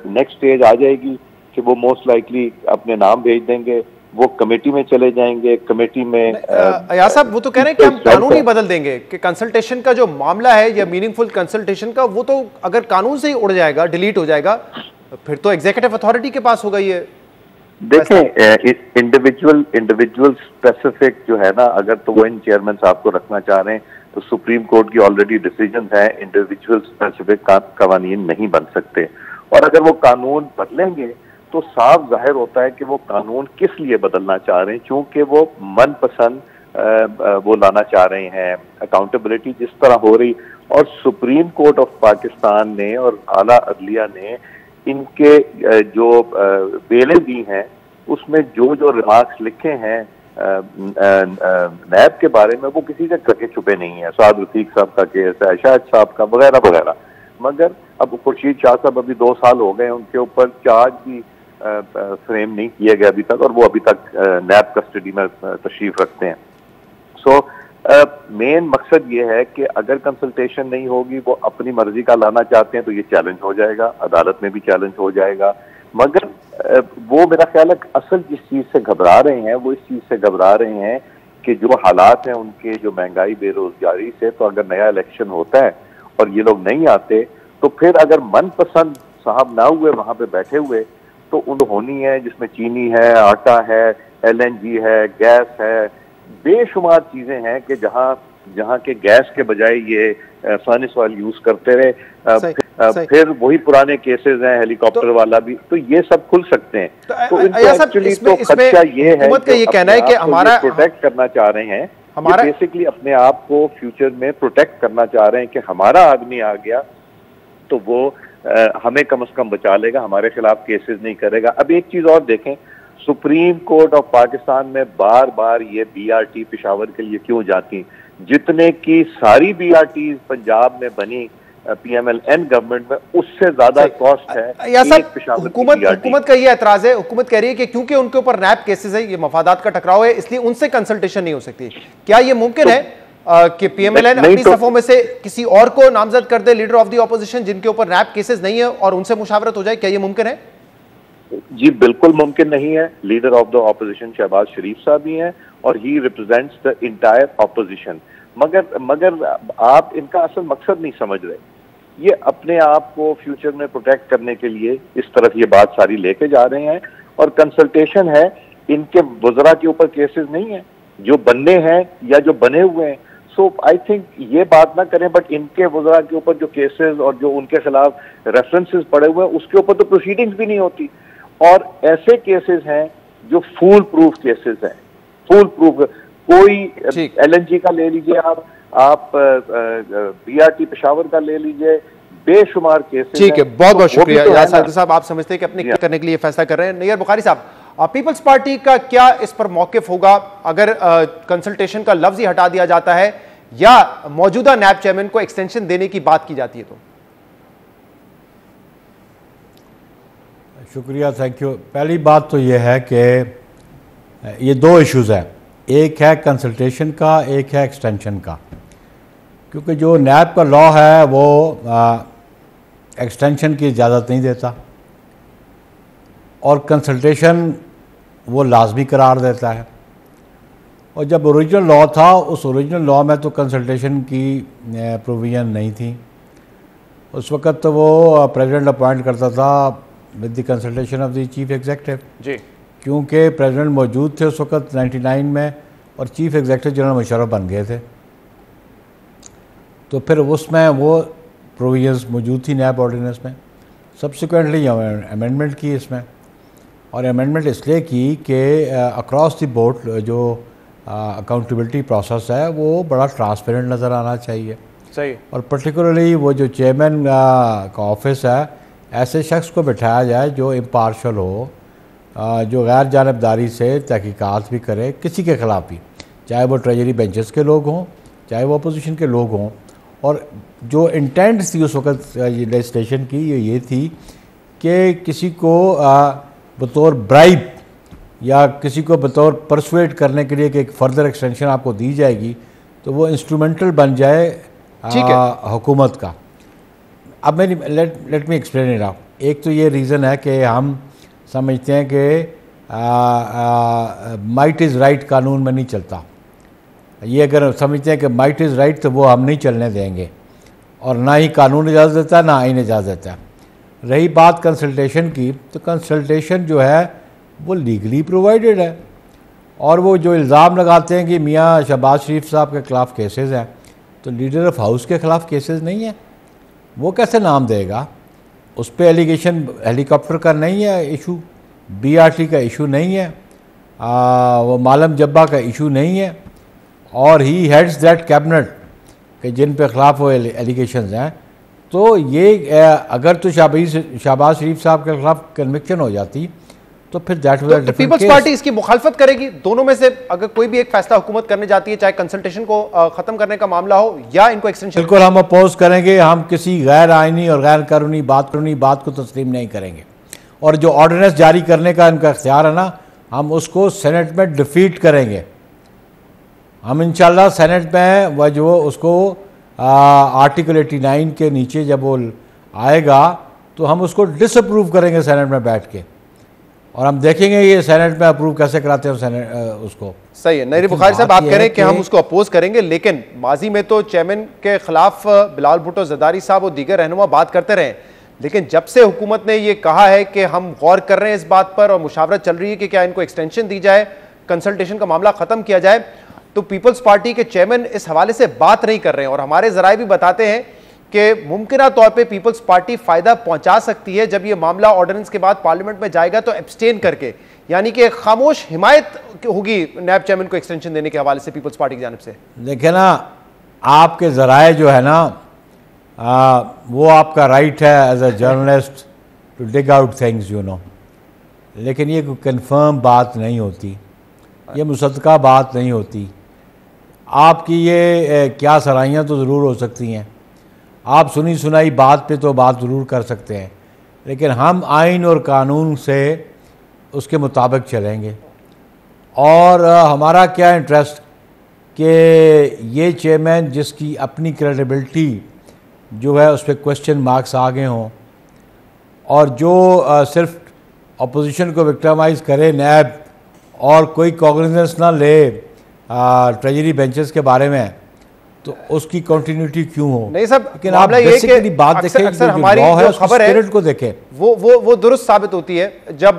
नेक्स्ट स्टेज आ जाएगी कि वो मोस्ट लाइकली अपने नाम भेज देंगे, वो कमेटी में चले जाएंगे। कमेटी में अय्याज साहब वो तो कह रहे हैं कि हम कानून ही बदल देंगे, कि कंसल्टेशन का जो मामला है या मीनिंगफुल कंसल्टेशन का, वो तो अगर कानून से ही उड़ जाएगा, डिलीट हो जाएगा, फिर तो एग्जीक्यूटिव अथॉरिटी के पास होगा ये। देखें, इंडिविजुअल स्पेसिफिक जो है ना, अगर तो वो इन चेयरमैन साहब को रखना चाह रहे हैं तो सुप्रीम कोर्ट की ऑलरेडी डिसीजन है, इंडिविजुअल स्पेसिफिक कवानीन नहीं बन सकते। और अगर वो कानून बदलेंगे तो साफ जाहिर होता है कि वो कानून किस लिए बदलना चाह रहे हैं, क्योंकि वो मनपसंद वो लाना चाह रहे हैं अकाउंटेबिलिटी जिस तरह हो रही। और सुप्रीम कोर्ट ऑफ पाकिस्तान ने और आला अदलिया ने इनके जो बेलें दी हैं उसमें जो जो रिमार्क्स लिखे हैं नैब के बारे में, वो किसी के कके छुपे नहीं है। साद रफीक साहब का केस है, शाहिद साहब का, वगैरह वगैरह। मगर अब खुर्शीद शाह साहब अभी 2 साल हो गए, उनके ऊपर चार्ज भी फ्रेम नहीं किए गए अभी तक, और वो अभी तक नैब कस्टडी में तशरीफ रखते हैं। सो मेन मकसद ये है कि अगर कंसल्टेशन नहीं होगी, वो अपनी मर्जी का लाना चाहते हैं तो ये चैलेंज हो जाएगा, अदालत में भी चैलेंज हो जाएगा। मगर वो मेरा ख्याल है असल जिस चीज़ से घबरा रहे हैं वो इस चीज़ से घबरा रहे हैं कि जो हालात हैं उनके, जो महंगाई बेरोजगारी से, तो अगर नया इलेक्शन होता है और ये लोग नहीं आते तो फिर अगर मनपसंद साहब ना हुए वहाँ पे बैठे हुए, तो उन होनी है जिसमें चीनी है, आटा है, LNG है, गैस है, बेशुमार चीजें हैं कि जहाँ के गैस के बजाय ये फर्नेस ऑयल यूज करते रहे। फिर वही पुराने केसेस हैं हेलीकॉप्टर वाला भी, तो ये सब खुल सकते हैं। तो एक्चुअली तो खर्चा ये है कि ये कहना है कि हमारा प्रोटेक्ट करना चाह रहे हैं, हमारा बेसिकली अपने आप को फ्यूचर में प्रोटेक्ट करना चाह रहे हैं कि हमारा आदमी आ गया तो वो हमें कम से कम बचा लेगा, हमारे खिलाफ केसेस नहीं करेगा। अब एक चीज और देखें, सुप्रीम कोर्ट ऑफ पाकिस्तान में बार बार ये BRT पेशावर के लिए क्यों जाती, जितने की सारी BRT पंजाब में बनी PMLN गवर्नमेंट में, उससे ज्यादा कॉस्ट है। या सब हुकूमत का ये एतराज है, हुकूमत कह रही है कि क्योंकि उनके ऊपर नैब केसेस है, ये मफादात का टकराव है, इसलिए उनसे कंसल्टेशन नहीं हो सकती। क्या ये मुमकिन है कि PMLN अपनी सफों में से किसी और को नामजद कर दे लीडर ऑफ द ऑपोजिशन जिनके ऊपर नैब केसेस नहीं है और उनसे मुशावरत हो जाए? क्या ये मुमकिन है? जी बिल्कुल मुमकिन नहीं है। Leader of the opposition Shahbaz Sharif साहब ही हैं और ही रिप्रेजेंट्स द इंटायर ऑपोजिशन। मगर आप इनका असल मकसद नहीं समझ रहे। ये अपने आप को फ्यूचर में प्रोटेक्ट करने के लिए इस तरफ ये बात सारी लेके जा रहे हैं। और कंसल्टेशन है, इनके वज़रा के ऊपर केसेस नहीं है जो बनने हैं या जो बने हुए हैं। सो आई थिंक ये बात ना करें, बट इनके वज़रा के ऊपर जो केसेस और जो उनके खिलाफ रेफरेंसेस पड़े हुए हैं उसके ऊपर तो प्रोसीडिंग्स भी नहीं होती। और ऐसे केसेस हैं जो फूल प्रूफ केसेस हैं, फूल प्रूफ। कोई LNG का ले लीजिए, आप BRT पेशावर का ले लीजिए, बेशुमार केसेस। ठीक है, बहुत बहुत शुक्रिया याद साहब। आप समझते हैं कि अपने करने के लिए फैसला कर रहे हैं। नैयर बुखारी साहब, पीपल्स पार्टी का क्या इस पर मौकिफ होगा अगर कंसल्टेशन का लफ्ज ही हटा दिया जाता है या मौजूदा नैब चेयरमैन को एक्सटेंशन देने की बात की जाती है? तो शुक्रिया, थैंक यू। पहली बात तो यह है कि ये दो इश्यूज़ हैं, एक है कंसल्टेशन का, एक है एक्सटेंशन का। क्योंकि जो नैब का लॉ है वो एक्सटेंशन की इजाज़त नहीं देता और कंसल्टेशन वो लाजमी करार देता है। और जब ओरिजिनल लॉ था, उस ओरिजिनल लॉ में तो कंसल्टेशन की प्रोविज़न नहीं थी। उस वक़्त तो वो प्रेसिडेंट अपॉइंट करता था with the consultation of the chief executive जी, क्योंकि प्रेसिडेंट मौजूद थे उस वक़्त 99 में और चीफ एग्जीक्यूटिव जनरल मुशर्रफ बन गए थे। तो फिर उसमें वो प्रोविजंस मौजूद थी नैब ऑर्डिनेंस में। सब्सिक्वेंटली अमेंडमेंट की इसमें, और अमेंडमेंट इसलिए की कि अक्रॉस द बोर्ड जो अकाउंटेबिलिटी प्रोसेस है वो बड़ा ट्रांसपेरेंट नज़र आना चाहिए। सही। और पर्टिकुलरली वो जो चेयरमैन का ऑफिस है, ऐसे शख्स को बिठाया जाए जो इम्पार्शल हो, जो गैर जानबदारी से तहकीकात भी करे किसी के ख़िलाफ़ भी, चाहे वो ट्रेजरी बेंचेस के लोग हों, चाहे वो अपोजिशन के लोग हों। और जो इंटेंट थी उस वक्त लेजिस्लेशन की ये थी कि किसी को बतौर ब्राइब या किसी को बतौर परसुएट करने के लिए कि एक फ़र्दर एक्सटेंशन आपको दी जाएगी, तो वो इंस्ट्रूमेंटल बन जाए हुकूमत का। अब मेरी let me explain it out. एक तो ये रीज़न है कि हम समझते हैं कि माइट इज़ राइट कानून में नहीं चलता। ये अगर समझते हैं कि माइट इज़ राइट तो वो हम नहीं चलने देंगे, और ना ही कानून इजाज़त देता है ना आइन इजाज़त देता है। रही बात कंसल्टेशन की, तो कंसल्टेशन जो है वो लीगली प्रोवाइडेड है। और वो जो इल्ज़ाम लगाते हैं कि मियाँ शहबाज शरीफ साहब के ख़िलाफ़ केसेस हैं, तो लीडर ऑफ हाउस के ख़िलाफ़ केसेस नहीं है, वो कैसे नाम देगा? उस पर एलिगेशन हेलीकॉप्टर का नहीं है इशू, BRT का इशू नहीं है, वो मालम जब्बा का इशू नहीं है, और ही हेड्स दैट कैबिनेट के जिन पे ख़िलाफ़ वो एलिगेशंस हैं। तो ये अगर तो शहबाज शरीफ साहब के ख़िलाफ़ कन्विक्शन हो जाती तो फिर दैट वाज तो पीपल्स पार्टी इसकी मुखालफत करेगी। दोनों में से अगर कोई भी एक फैसला हुकूमत करने जाती है, चाहे कंसल्टेशन को ख़त्म करने का मामला हो या इनको एक्सटेंशन, बिल्कुल हम अपोज करेंगे। हम किसी गैर आइनी और गैर कानूनी बात को तस्लीम नहीं करेंगे। और जो ऑर्डिनेंस जारी करने का इनका इख्तियार है ना, हम उसको सेनेट में डिफीट करेंगे। हम इंशाल्लाह सेनेट में वह जो उसको आर्टिकल 89 के नीचे जब वो आएगा तो हम उसको डिसअप्रूव करेंगे सेनेट में बैठ के, और हम देखेंगे ये सेनेट में अप्रूव कैसे कराते हैं उसको। सही है। नैयर बुखारी साहब, आप कह रहे हैं कि हम उसको अपोज करेंगे, लेकिन माजी में तो चेयरमैन के खिलाफ बिलाल भुट्टो ज़रदारी साहब और दीगर रहनुमा बात करते रहे, लेकिन जब से हुकूमत ने ये कहा है कि हम गौर कर रहे हैं इस बात पर और मुशावरत चल रही है कि क्या इनको एक्सटेंशन दी जाए, कंसल्टेशन का मामला खत्म किया जाए, तो पीपल्स पार्टी के चेयरमैन इस हवाले से बात नहीं कर रहे हैं और हमारे जराए भी बताते हैं कि मुमकिन तौर पे पीपल्स पार्टी फायदा पहुंचा सकती है जब ये मामला ऑर्डिनेंस के बाद पार्लियामेंट में जाएगा तो एब्सटेन करके, यानी कि खामोश हिमायत होगी नायब चेयरमैन को एक्सटेंशन देने के हवाले से पीपल्स पार्टी की जानिब से। देखिए ना, आपके जराए जो है ना, वो आपका राइट है as a journalist to dig out things, you know, लेकिन ये कोई कंफर्म बात नहीं होती, ये मुसद्दका बात नहीं होती। आपकी ये क्या सराहियाँ तो ज़रूर हो सकती हैं, आप सुनी सुनाई बात पे तो बात ज़रूर कर सकते हैं, लेकिन हम आइन और कानून से उसके मुताबिक चलेंगे। और हमारा क्या इंटरेस्ट कि ये चेयरमैन जिसकी अपनी क्रेडिबिलिटी जो है उस पर क्वेश्चन मार्क्स आ गए हों और जो सिर्फ अपोजिशन को विक्टिमाइज़ करे नैब और कोई कॉग्निजेंस ना ले ट्रेजरी बेंचेस के बारे में, तो उसकी कंटिन्यूटी क्यों हो? नहीं सब, लेकिन आप बेसिकली बात देखें, अक्सर हमारी जो खबर है को देखें, वो दुरुस्त साबित होती है। जब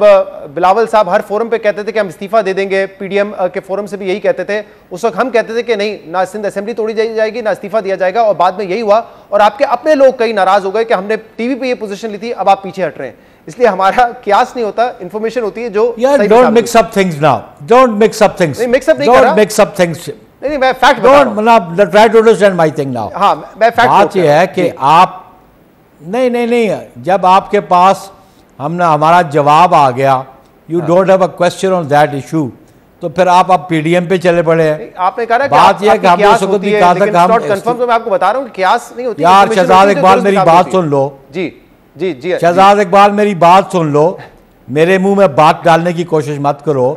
बिलावल साहब हर फोरम पे कहते थे कि हम इस्तीफा दे देंगे, पीडीएम के फोरम से भी यही कहते थे, उस वक्त हम कहते थे कि नहीं, ना सिंध असेंबली तोड़ी जाएगी ना इस्तीफा दिया जाएगा, और बाद में यही हुआ और आपके अपने लोग कई नाराज हो गए कि हमने टीवी पे ये पोजीशन ली थी, अब आप पीछे हट रहे हैं। इसलिए हमारा क्यास नहीं होता, इंफॉर्मेशन होती है जो don't mix up things now, don't mix up things, mix up नहीं कर रहा, डोंट मिक्स अप थिंग्स, नहीं मैं फैक्ट बता रहा हूं, मतलब try to understand my thing now. हां, मैं फैक्ट बात ये है कि आप नहीं, जब आपके पास हमारा जवाब आ गया, you don't have a question on that issue, तो फिर आप पीडीएम पे चले पड़े हैं। आपने कहा बात यह है कि हम कंफर्म तो मैं आपको बता रहा हूं कि क्यास नहीं होती यार। शहजाद इकबाल मेरी बात सुन लो, जी जी जी, शहजाद इकबाल मेरी बात सुन लो, मेरे मुंह में बात डालने की कोशिश मत करो।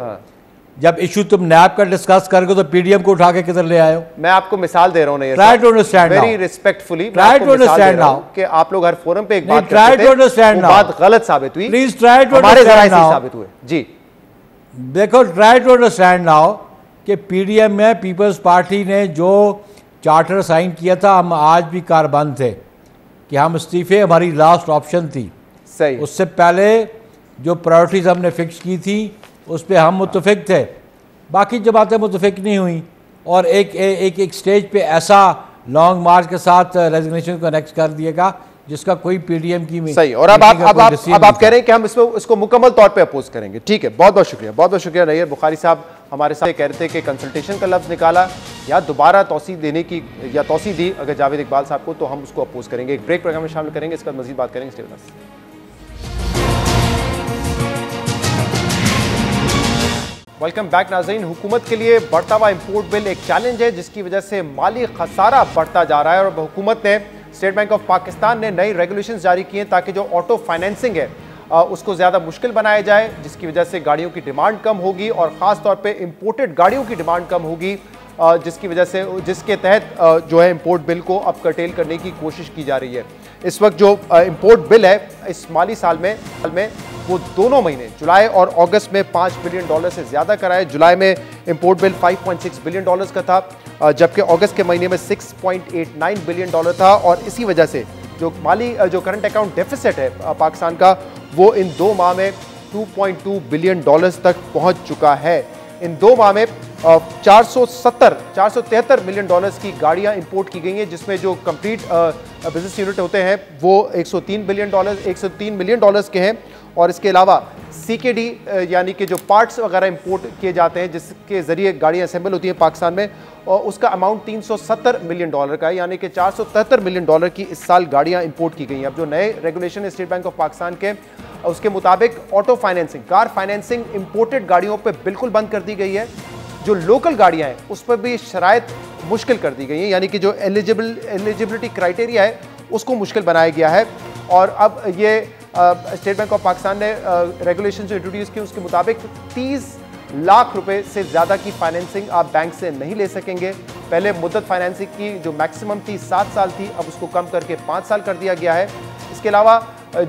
जब इशू तुम नैब का डिस्कस करोगे तो पीडीएम को उठा के किधर ले आए हो? मैं आपको मिसाल दे रहा हूं, try to understand very respectfully, try to understand now कि आप लोग हर फोरम पे एक बात ट्राई टू अंडरस्टैंड नाउ, बात गलत साबित हुई, प्लीज ट्राई टू हमारे अंडरस्टैंड जराए नाउ, साबित हुए। जी देखो, ट्राई टू अंडरस्टैंड नाउ कि पीडीएम में पीपल्स पार्टी ने जो चार्टर साइन किया था, हम आज भी कारबंद थे कि हम इस्तीफे हमारी लास्ट ऑप्शन थी। सही, उससे पहले जो प्रायोरिटीज हमने फिक्स की थी उस पर हम मुतफिक थे, बाकी जमातें मुतफिक नहीं हुई, और एक स्टेज पे ऐसा लॉन्ग मार्च के साथ रेजिग्नेशन को नेक्स्ट कर दिएगा जिसका कोई पीडीएम की सही। और अब आप कह रहे हैं कि हम इसको मुकम्मल तौर पे अपोज करेंगे। ठीक है, बहुत बहुत शुक्रिया नैयर बुखारी साहब हमारे साथ कह रहे थे कि कंसल्टेशन का लफ्ज़ निकाला या दोबारा तौसी देने की या तौसी दी अगर जावेद इकबाल साहब को, तो हम उसको अपोज करेंगे। एक ब्रेक प्रोग्राम में शामिल करेंगे, इसका मजीद बात करेंगे। Stay with us. Welcome back नाज़रीन। हुकूमत के लिए बढ़ता हुआ इंपोर्ट बिल एक चैलेंज है जिसकी वजह से माली खसारा बढ़ता जा रहा है, और हुकूमत ने, स्टेट बैंक ऑफ पाकिस्तान ने नई रेगुलेशंस जारी किए हैं ताकि जो ऑटो फाइनेंसिंग है उसको ज़्यादा मुश्किल बनाया जाए, जिसकी वजह से गाड़ियों की डिमांड कम होगी और ख़ास तौर पे इंपोर्टेड गाड़ियों की डिमांड कम होगी, जिसकी वजह से जिसके तहत जो है इंपोर्ट बिल को अब कर्टेल करने की कोशिश की जा रही है। इस वक्त जो इंपोर्ट बिल है इस माली साल में वो दोनों महीने जुलाई और अगस्त में $5 बिलियन से ज़्यादा करा है। जुलाई में इंपोर्ट बिल $5.6 बिलियन का था, जबकि अगस्त के महीने में $6.89 बिलियन था, और इसी वजह से जो करंट अकाउंट डेफिसिट है पाकिस्तान का वो इन 2 माह में $2.2 बिलियन तक पहुंच चुका है। इन 2 माह में 473 मिलियन डॉलर्स की गाड़ियां इंपोर्ट की गई हैं, जिसमें जो कंप्लीट बिजनेस यूनिट होते हैं वो $103 मिलियन के हैं, और इसके अलावा CKD यानी कि जो पार्ट्स वगैरह इंपोर्ट किए जाते हैं जिसके ज़रिए गाड़ियां असेंबल होती हैं पाकिस्तान में, और उसका अमाउंट $370 मिलियन का है, यानी कि $473 मिलियन की इस साल गाड़ियां इंपोर्ट की गई हैं। अब जो नए रेगुलेशन है स्टेट बैंक ऑफ पाकिस्तान के, उसके मुताबिक auto financing, car financing imported गाड़ियों पर बिल्कुल बंद कर दी गई है। जो लोकल गाड़ियां हैं उस पर भी शराइत मुश्किल कर दी गई हैं, यानी कि जो एलिजिबिलिटी क्राइटेरिया है उसको मुश्किल बनाया गया है। और अब ये स्टेट बैंक ऑफ पाकिस्तान ने रेगुलेशन जो इंट्रोड्यूस की उसके मुताबिक 30 लाख रुपए से ज़्यादा की फाइनेंसिंग आप बैंक से नहीं ले सकेंगे। पहले मुद्दत फाइनेंसिंग की जो मैक्सिमम थी 7 साल थी, अब उसको कम करके 5 साल कर दिया गया है। इसके अलावा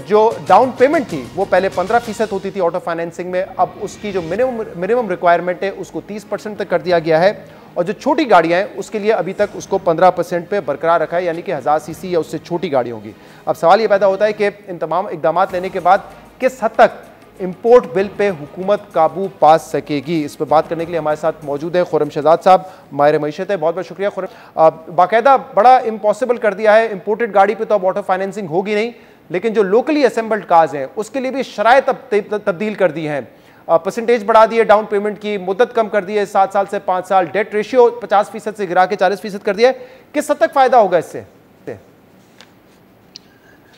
जो डाउन पेमेंट थी वो पहले 15% होती थी ऑटो फाइनेंसिंग में, अब उसकी जो मिनिमम रिक्वायरमेंट है उसको 30% तक कर दिया गया है, और जो छोटी गाड़ियां हैं उसके लिए अभी तक उसको 15% पे बरकरार रखा है, यानी कि 1000 सीसी या उससे छोटी गाड़ी होगी। अब सवाल ये पैदा होता है कि इन तमाम इकदाम लेने के बाद किस हद तक इंपोर्ट बिल पे हुकूमत काबू पा सकेगी? इस पर बात करने के लिए हमारे साथ मौजूद है खुर्रम शहजाद साहब, माहिर मईशत है। बहुत बहुत शुक्रिया खुर्रम। बाकायदा बड़ा इम्पॉसिबल कर दिया है, इंपोर्टेड गाड़ी पे तो अब ऑटो फाइनेंसिंग होगी नहीं, लेकिन जो लोकली असेंबल्ड कार्स हैं उसके लिए भी शराइत अब तब्दील कर दी हैं। परसेंटेज बढ़ा दिए, डाउन पेमेंट की मुद्दत कम कर दी है, 7 साल से 5 साल, डेट रेशियो 50% से गिरा के 40% कर दिया है। किस हद तक फायदा होगा इससे?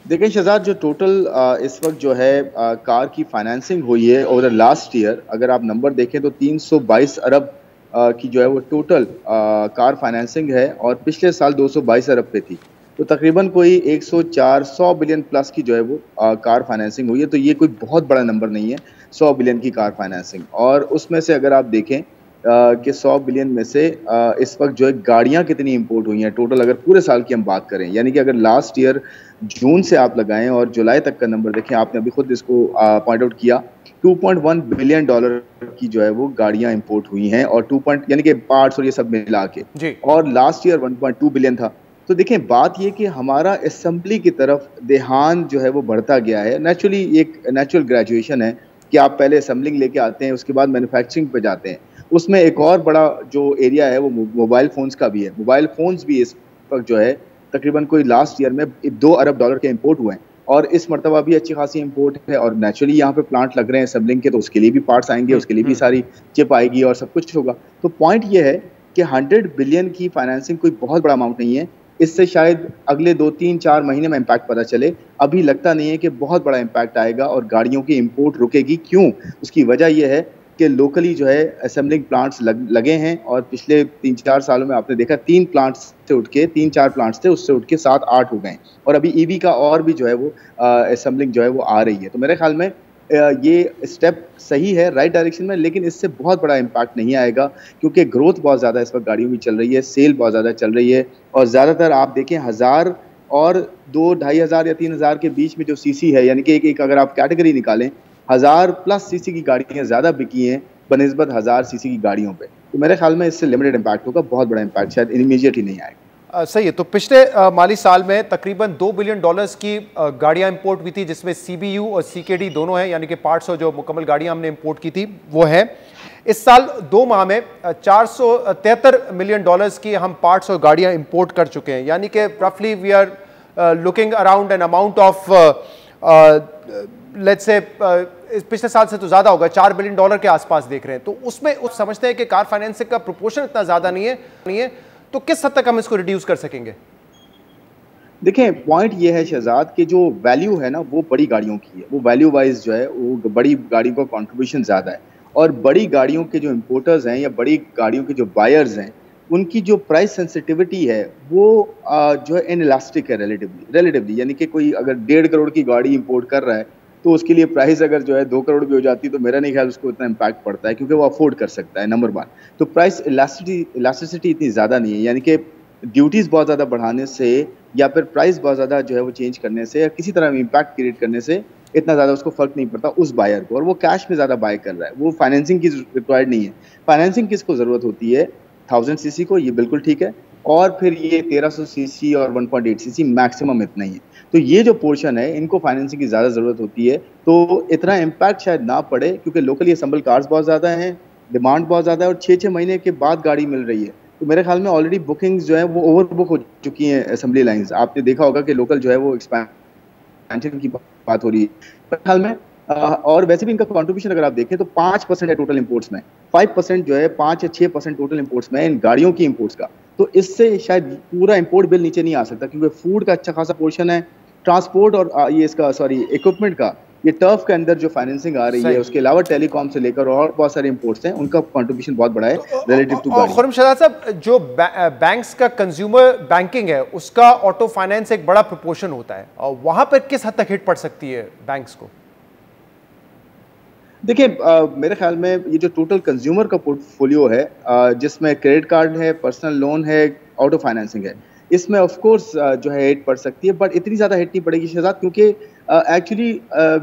देखें शहजाद, जो टोटल इस वक्त जो है कार की फाइनेंसिंग हुई है ओवर लास्ट ईयर, अगर आप नंबर देखें तो 322 अरब की जो है वो टोटल कार फाइनेंसिंग है और पिछले साल 222 अरब पे थी। तो तकरीबन कोई 100 बिलियन प्लस की जो है वो कार फाइनेंसिंग हुई है। तो ये कोई बहुत बड़ा नंबर नहीं है 100 बिलियन की कार फाइनेंसिंग। और उसमें से अगर आप देखें कि 100 बिलियन में से इस वक्त जो है गाड़ियाँ कितनी इंपोर्ट हुई हैं टोटल, अगर पूरे साल की हम बात करें, यानी कि अगर लास्ट ईयर जून से आप लगाएं और जुलाई तक का नंबर देखें, आपने अभी खुद इसको पॉइंट आउट किया, 2.1 बिलियन डॉलर की जो है वो गाड़ियां इंपोर्ट हुई हैं और यानी कि पार्ट्स और ये सब मिला के, और लास्ट ईयर 1.2 बिलियन था। तो देखें बात ये कि हमारा असेंबली की तरफ ध्यान जो है वो बढ़ता गया है। नेचुरली एक नेचुरल ग्रेजुएशन है कि आप पहले असेंबलिंग लेके आते हैं, उसके बाद मैन्युफैक्चरिंग पे जाते हैं। उसमें एक और बड़ा जो एरिया है वो मोबाइल फोन्स का भी है। मोबाइल फोन्स भी इस वक्त जो है तकरीबन कोई लास्ट ईयर में 2 अरब डॉलर के इंपोर्ट हुए हैं और इस मरतबा भी अच्छी खासी इंपोर्ट है। और नेचुरली यहाँ पे प्लांट लग रहे हैं असेंबलिंग के, तो उसके लिए भी पार्ट्स आएंगे, उसके लिए भी सारी चिप आएगी और सब कुछ होगा। तो पॉइंट ये है कि 100 बिलियन की फाइनेंसिंग कोई बहुत बड़ा अमाउंट नहीं है। इससे शायद अगले 2-3-4 महीने में इम्पैक्ट पता चले। अभी लगता नहीं है कि बहुत बड़ा इम्पैक्ट आएगा और गाड़ियों की इंपोर्ट रुकेगी। क्यों? उसकी वजह यह है कि लोकली जो है असेंबलिंग प्लांट्स लगे हैं और पिछले 3-4 सालों में आपने देखा 3 प्लांट्स से उठ के 3-4 प्लांट्स थे, उससे उठ के 7-8 हो गए और अभी ईवी का और भी जो है वो असेंबलिंग जो है वो आ रही है। तो मेरे ख्याल में ये स्टेप सही है राइट डायरेक्शन में, लेकिन इससे बहुत बड़ा इम्पैक्ट नहीं आएगा क्योंकि ग्रोथ बहुत ज़्यादा इस वक्त गाड़ियों की चल रही है, सेल बहुत ज़्यादा चल रही है और ज़्यादातर आप देखें 1000 और 2-2,500 या 3,000 के बीच में जो सीसी है, यानी कि एक अगर आप कैटेगरी निकालें 1000 प्लस सीसी की गाड़ियाँ ज़्यादा बिकी हैं बनिस्बत 1000 सीसी की गाड़ियों पे। तो मेरे ख्याल में इससे लिमिटेड इम्पैक्ट होगा, बहुत बड़ा इम्पैक्ट शायद इमीडिएट ही नहीं आएगा। सही है। तो पिछले माली साल में तकरीबन 2 बिलियन डॉलर्स की गाड़ियां इंपोर्ट हुई थी, जिसमें CBU और CKD दोनों हैं, यानी कि पार्ट्स और जो मुकम्मल गाड़ियां हमने इंपोर्ट की थी वो है। इस साल 2 माह में 473 मिलियन डॉलर्स की हम पार्ट्स और गाड़ियां इंपोर्ट कर चुके हैं, यानी कि रफली we are looking around an amount of let's say पिछले साल से तो ज्यादा होगा, 4 बिलियन डॉलर के आसपास देख रहे हैं। तो उसमें समझते हैं कि कार फाइनेंसिंग का प्रोपोर्शन इतना ज्यादा नहीं है, तो किस हद तक हम इसको रिड्यूस कर सकेंगे? देखें पॉइंट ये है शहजाद कि जो वैल्यू है ना वो बड़ी गाड़ियों की है, वो वैल्यू वाइज जो है वो बड़ी गाड़ियों का कंट्रीब्यूशन ज़्यादा है और बड़ी गाड़ियों के जो इंपोर्टर्स हैं या बड़ी गाड़ियों के जो बायर्स हैं उनकी जो प्राइस सेंसिटिविटी है वो जो है इनइलास्टिक है रिलेटिवली, यानी कि कोई अगर 1.5 करोड़ की गाड़ी इंपोर्ट कर रहा है तो उसके लिए प्राइस अगर जो है 2 करोड़ भी हो जाती तो मेरा नहीं ख्याल उसको इतना इम्पैक्ट पड़ता है क्योंकि वो अफोर्ड कर सकता है, नंबर 1। तो प्राइस इलास्टिसिटी इतनी ज़्यादा नहीं है, यानी कि ड्यूटीज़ बहुत ज़्यादा बढ़ाने से या फिर प्राइस बहुत ज़्यादा जो है वो चेंज करने से या किसी तरह इम्पैक्ट क्रिएट करने से इतना ज़्यादा उसको फ़र्क नहीं पड़ता उस बायर को, और वो कैश में ज़्यादा बाय कर रहा है, वो फाइनेंसिंग की रिक्वायर्ड नहीं है। फाइनेंसिंग किसको ज़रूरत होती है? 1000 सीसी को, ये बिल्कुल ठीक है, और फिर ये 1300 सीसी और 1.8 सीसी मैक्सिमम इतना ही है। तो ये जो पोर्शन है इनको फाइनेंसिंग की ज़्यादा ज़रूरत होती है, तो इतना इम्पैक्ट शायद ना पड़े क्योंकि लोकली असेंबल कार्स बहुत ज़्यादा हैं, डिमांड बहुत ज़्यादा है और 6-6 महीने के बाद गाड़ी मिल रही है। तो मेरे ख्याल में ऑलरेडी बुकिंग्स जो है वो ओवर बुक हो चुकी हैं असेंबली लाइंस। आपने देखा होगा कि लोकल जो है वो एक्सपेंशन की बात हो रही है मेरे ख्याल में। और वैसे भी इनका कंट्रीब्यूशन अगर आप देखें तो 5% है टोटल इंपोर्ट्स में, 5% जो है 5 या 6% टोटल इंपोर्ट्स में इन गाड़ियों की इंपोर्ट्स का। तो इससे शायद पूरा इंपोर्ट बिल नीचे नहीं आ सकता क्योंकि फूड का अच्छा खासा पोर्शन है, ट्रांसपोर्ट और ये इसका इक्विपमेंट का, ये टर्फ के अंदर जो फाइनेंसिंग आ रही है, उसके अलावा टेलीकॉम से लेकर और बहुत सारे इंपोर्ट्स हैं, उनका कंट्रीब्यूशन बहुत बड़ा है रिलेटिव टू गाड़ी। खुर्रम शहजाद साहब, जो बैंक्स का कंज्यूमर बैंकिंग है उसका ऑटो फाइनेंस एक बड़ा प्रोपोर्शन होता है और वहां पर किस हद तक हिट पड़ सकती है बैंक्स को? देखिए मेरे ख्याल में ये जो टोटल कंज्यूमर का पोर्टफोलियो है जिसमें क्रेडिट कार्ड है, पर्सनल लोन है, ऑटो फाइनेंसिंग है, इसमें ऑफ कोर्स जो है हिट पड़ सकती है, बट इतनी ज़्यादा हिट नहीं पड़ेगी शहजाद क्योंकि एक्चुअली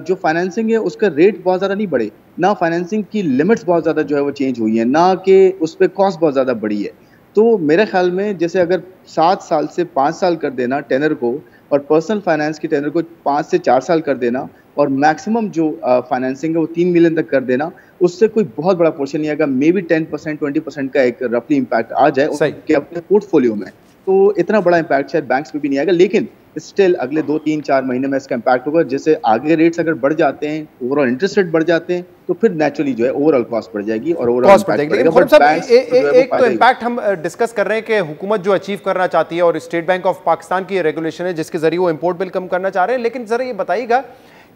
जो फाइनेंसिंग है उसका रेट बहुत ज़्यादा नहीं बढ़े, ना फाइनेंसिंग की लिमिट्स बहुत ज़्यादा जो है वो चेंज हुई हैं, ना कि उस पर कॉस्ट बहुत ज़्यादा बढ़ी है। तो मेरे ख्याल में जैसे अगर 7 साल से 5 साल कर देना टेनर को और पर्सनल फाइनेंस की टेनर को 5 से 4 साल कर देना, और मैक्सिमम जो फाइनेंसिंग है वो 3 मिलियन तक कर देना, उससे कोई बहुत बड़ा पोर्शन नहीं आएगा। मे बी 10% 20% का एक रफली इम्पैक्ट आ जाए उनके अपने पोर्टफोलियो में, तो इतना बड़ा इम्पैक्ट शायद बैंक्स में भी नहीं आएगा। लेकिन स्टिल अगले 2-3-4 महीने में इसका इम्पैक्ट होगा। जैसे आगे रेट्स अगर बढ़ जाते हैं, ओवरऑल इंटरेस्ट रेट बढ़ जाते हैं, तो फिर नेचुरली जो है ओवरऑल कॉस्ट बढ़ जाएगी और ओवरऑल कॉस्ट बढ़ जाएगी। एक तो इम्पैक्ट हम डिस्कस कर रहे हैं कि हुकूमत जो अचीव करना चाहती है और स्टेट बैंक ऑफ पाकिस्तान की रेगुलेशन है जिसके जरिए वो इम्पोर्ट बिल कम करना चाह रहे हैं, लेकिन जरा ये बताइएगा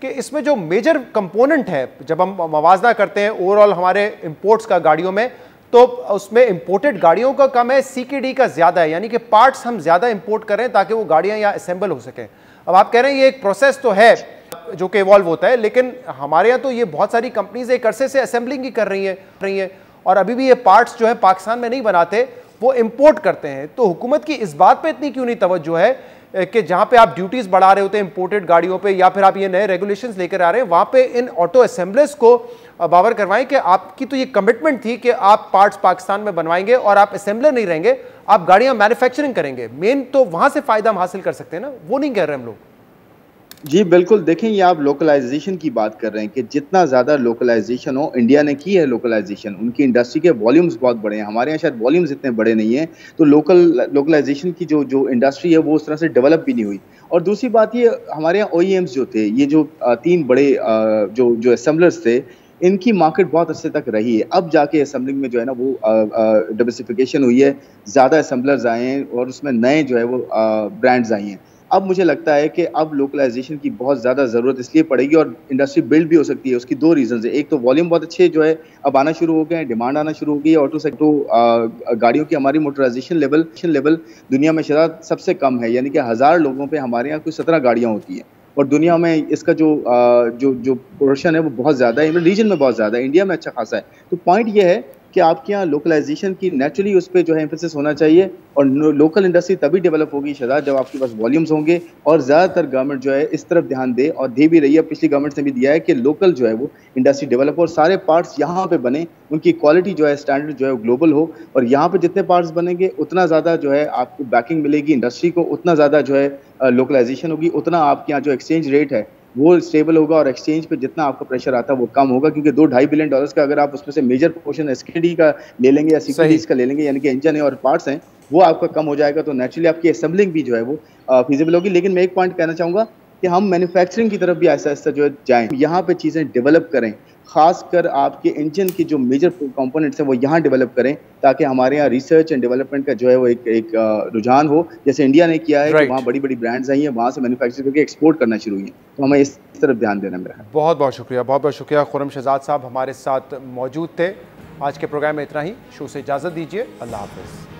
कि इसमें जो मेजर कंपोनेंट है जब हम मवाजना करते हैं ओवरऑल हमारे इंपोर्ट्स का गाड़ियों में, तो उसमें इंपोर्टेड गाड़ियों का कम है, सीकेडी का ज्यादा है, यानी कि पार्ट्स हम ज्यादा इंपोर्ट करें ताकि वो गाड़ियां यहाँ असेंबल हो सकें। अब आप कह रहे हैं ये एक प्रोसेस तो है जो कि इवॉल्व होता है, लेकिन हमारे यहाँ तो ये बहुत सारी कंपनीज एक अरसे से असेंबलिंग ही कर रही है और अभी भी ये पार्ट्स जो है पाकिस्तान में नहीं बनाते, वो इंपोर्ट करते हैं। तो हुकूमत की इस बात पे इतनी क्यों नहीं तवज्जो है कि जहां पे आप ड्यूटीज बढ़ा रहे होते हैं इंपोर्टेड गाड़ियों पे, या फिर आप ये नए रेगुलेशंस लेकर आ रहे हैं, वहां पे इन ऑटो असेंबलर्स को बावर करवाएं कि आपकी तो ये कमिटमेंट थी कि आप पार्ट्स पाकिस्तान में बनवाएंगे और आप असेंबलर नहीं रहेंगे, आप गाड़ियां मैन्युफैक्चरिंग करेंगे। मेन तो वहां से फायदा हम हासिल कर सकते हैं ना, वो नहीं कह रहे हम लोग। जी बिल्कुल, देखें ये आप लोकलाइजेशन की बात कर रहे हैं कि जितना ज़्यादा लोकलाइजेशन हो, इंडिया ने की है लोकलाइजेशन, उनकी इंडस्ट्री के वॉल्यूम्स बहुत बड़े हैं, हमारे यहाँ शायद वॉल्यूम्स इतने बड़े नहीं हैं, तो लोकलाइजेशन की जो इंडस्ट्री है वो उस तरह से डेवलप भी नहीं हुई। और दूसरी बात ये, हमारे यहाँ OEMs जो थे, ये जो 3 बड़े जो असेंबलर्स थे, इनकी मार्केट बहुत अच्छे तक रही है। अब जाके असेंबलिंग में जो है ना वो डाइवर्सिफिकेशन हुई है, ज़्यादा असेंबलर्स आए हैं और उसमें नए जो है वो ब्रांड्स आई हैं। अब मुझे लगता है कि अब लोकलाइजेशन की बहुत ज़्यादा ज़रूरत इसलिए पड़ेगी और इंडस्ट्री बिल्ड भी हो सकती है। उसकी 2 रीज़न्स है, एक तो वॉल्यूम बहुत अच्छे जो है अब आना शुरू हो गए हैं, डिमांड आना शुरू हो गई है। ऑटो सेक्टर गाड़ियों की हमारी मोटराइजेशन लेवल दुनिया में शायद सबसे कम है, यानी कि 1000 लोगों पे हमारे यहाँ कुछ 17 गाड़ियाँ होती हैं और दुनिया में इसका जो पोर्शन है वो बहुत ज़्यादा है, रीजन में बहुत ज़्यादा है, इंडिया में अच्छा खासा है। तो पॉइंट ये है कि आपके यहाँ लोकलाइजेशन की नेचुरली उस पर जो है एम्फेसिस होना चाहिए और लोकल इंडस्ट्री तभी डेवलप होगी शहजाद जब आपके पास वॉल्यूम्स होंगे। और ज़्यादातर गवर्नमेंट जो है इस तरफ ध्यान दे और दे भी रही है, पिछली गवर्नमेंट ने भी दिया है कि लोकल जो है वो इंडस्ट्री डेवलप हो और सारे पार्ट्स यहाँ पे बने, उनकी क्वालिटी जो है स्टैंडर्ड जो है वो ग्लोबल हो और यहाँ पे जितने पार्ट्स बनेंगे उतना ज़्यादा जो है आपको बैकिंग मिलेगी इंडस्ट्री को, उतना ज़्यादा जो है लोकलाइजेशन होगी, उतना आपके यहाँ जो एक्सचेंज रेट है वो स्टेबल होगा और एक्सचेंज पे जितना आपका प्रेशर आता है वो कम होगा, क्योंकि $2-2.5 बिलियन का अगर आप उसमें से मेजर पोर्शन एसकेडी का ले लेंगे या सीकेडीज का ले लेंगे, यानी कि इंजन है और पार्ट्स हैं, वो आपका कम हो जाएगा, तो नेचुरली आपकी असेंबलिंग भी जो है वो फिजिबल होगी। लेकिन मैं एक पॉइंट कहना चाहूँगा कि हम मैन्युफैक्चरिंग की तरफ भी आहिस्ता आहिस्ता जो है जाएँ, यहाँ पे चीज़ें डेवलप करें, खासकर आपके इंजन की जो मेजर कंपोनेंट्स हैं वो यहाँ डेवलप करें ताकि हमारे यहाँ रिसर्च एंड डेवलपमेंट का जो है वो एक रुझान हो, जैसे इंडिया ने किया है कि वहाँ बड़ी बड़ी ब्रांड्स आई हैं, वहाँ से मैन्युफैक्चर करके एक्सपोर्ट करना शुरू हुई है, तो हमें इस तरफ ध्यान देना मेरा। बहुत बहुत शुक्रिया खुर्रम शहजाद साहब हमारे साथ मौजूद थे। आज के प्रोग्राम में इतना ही, शो से इजाज़त दीजिए, अल्लाह हाफ़िज़।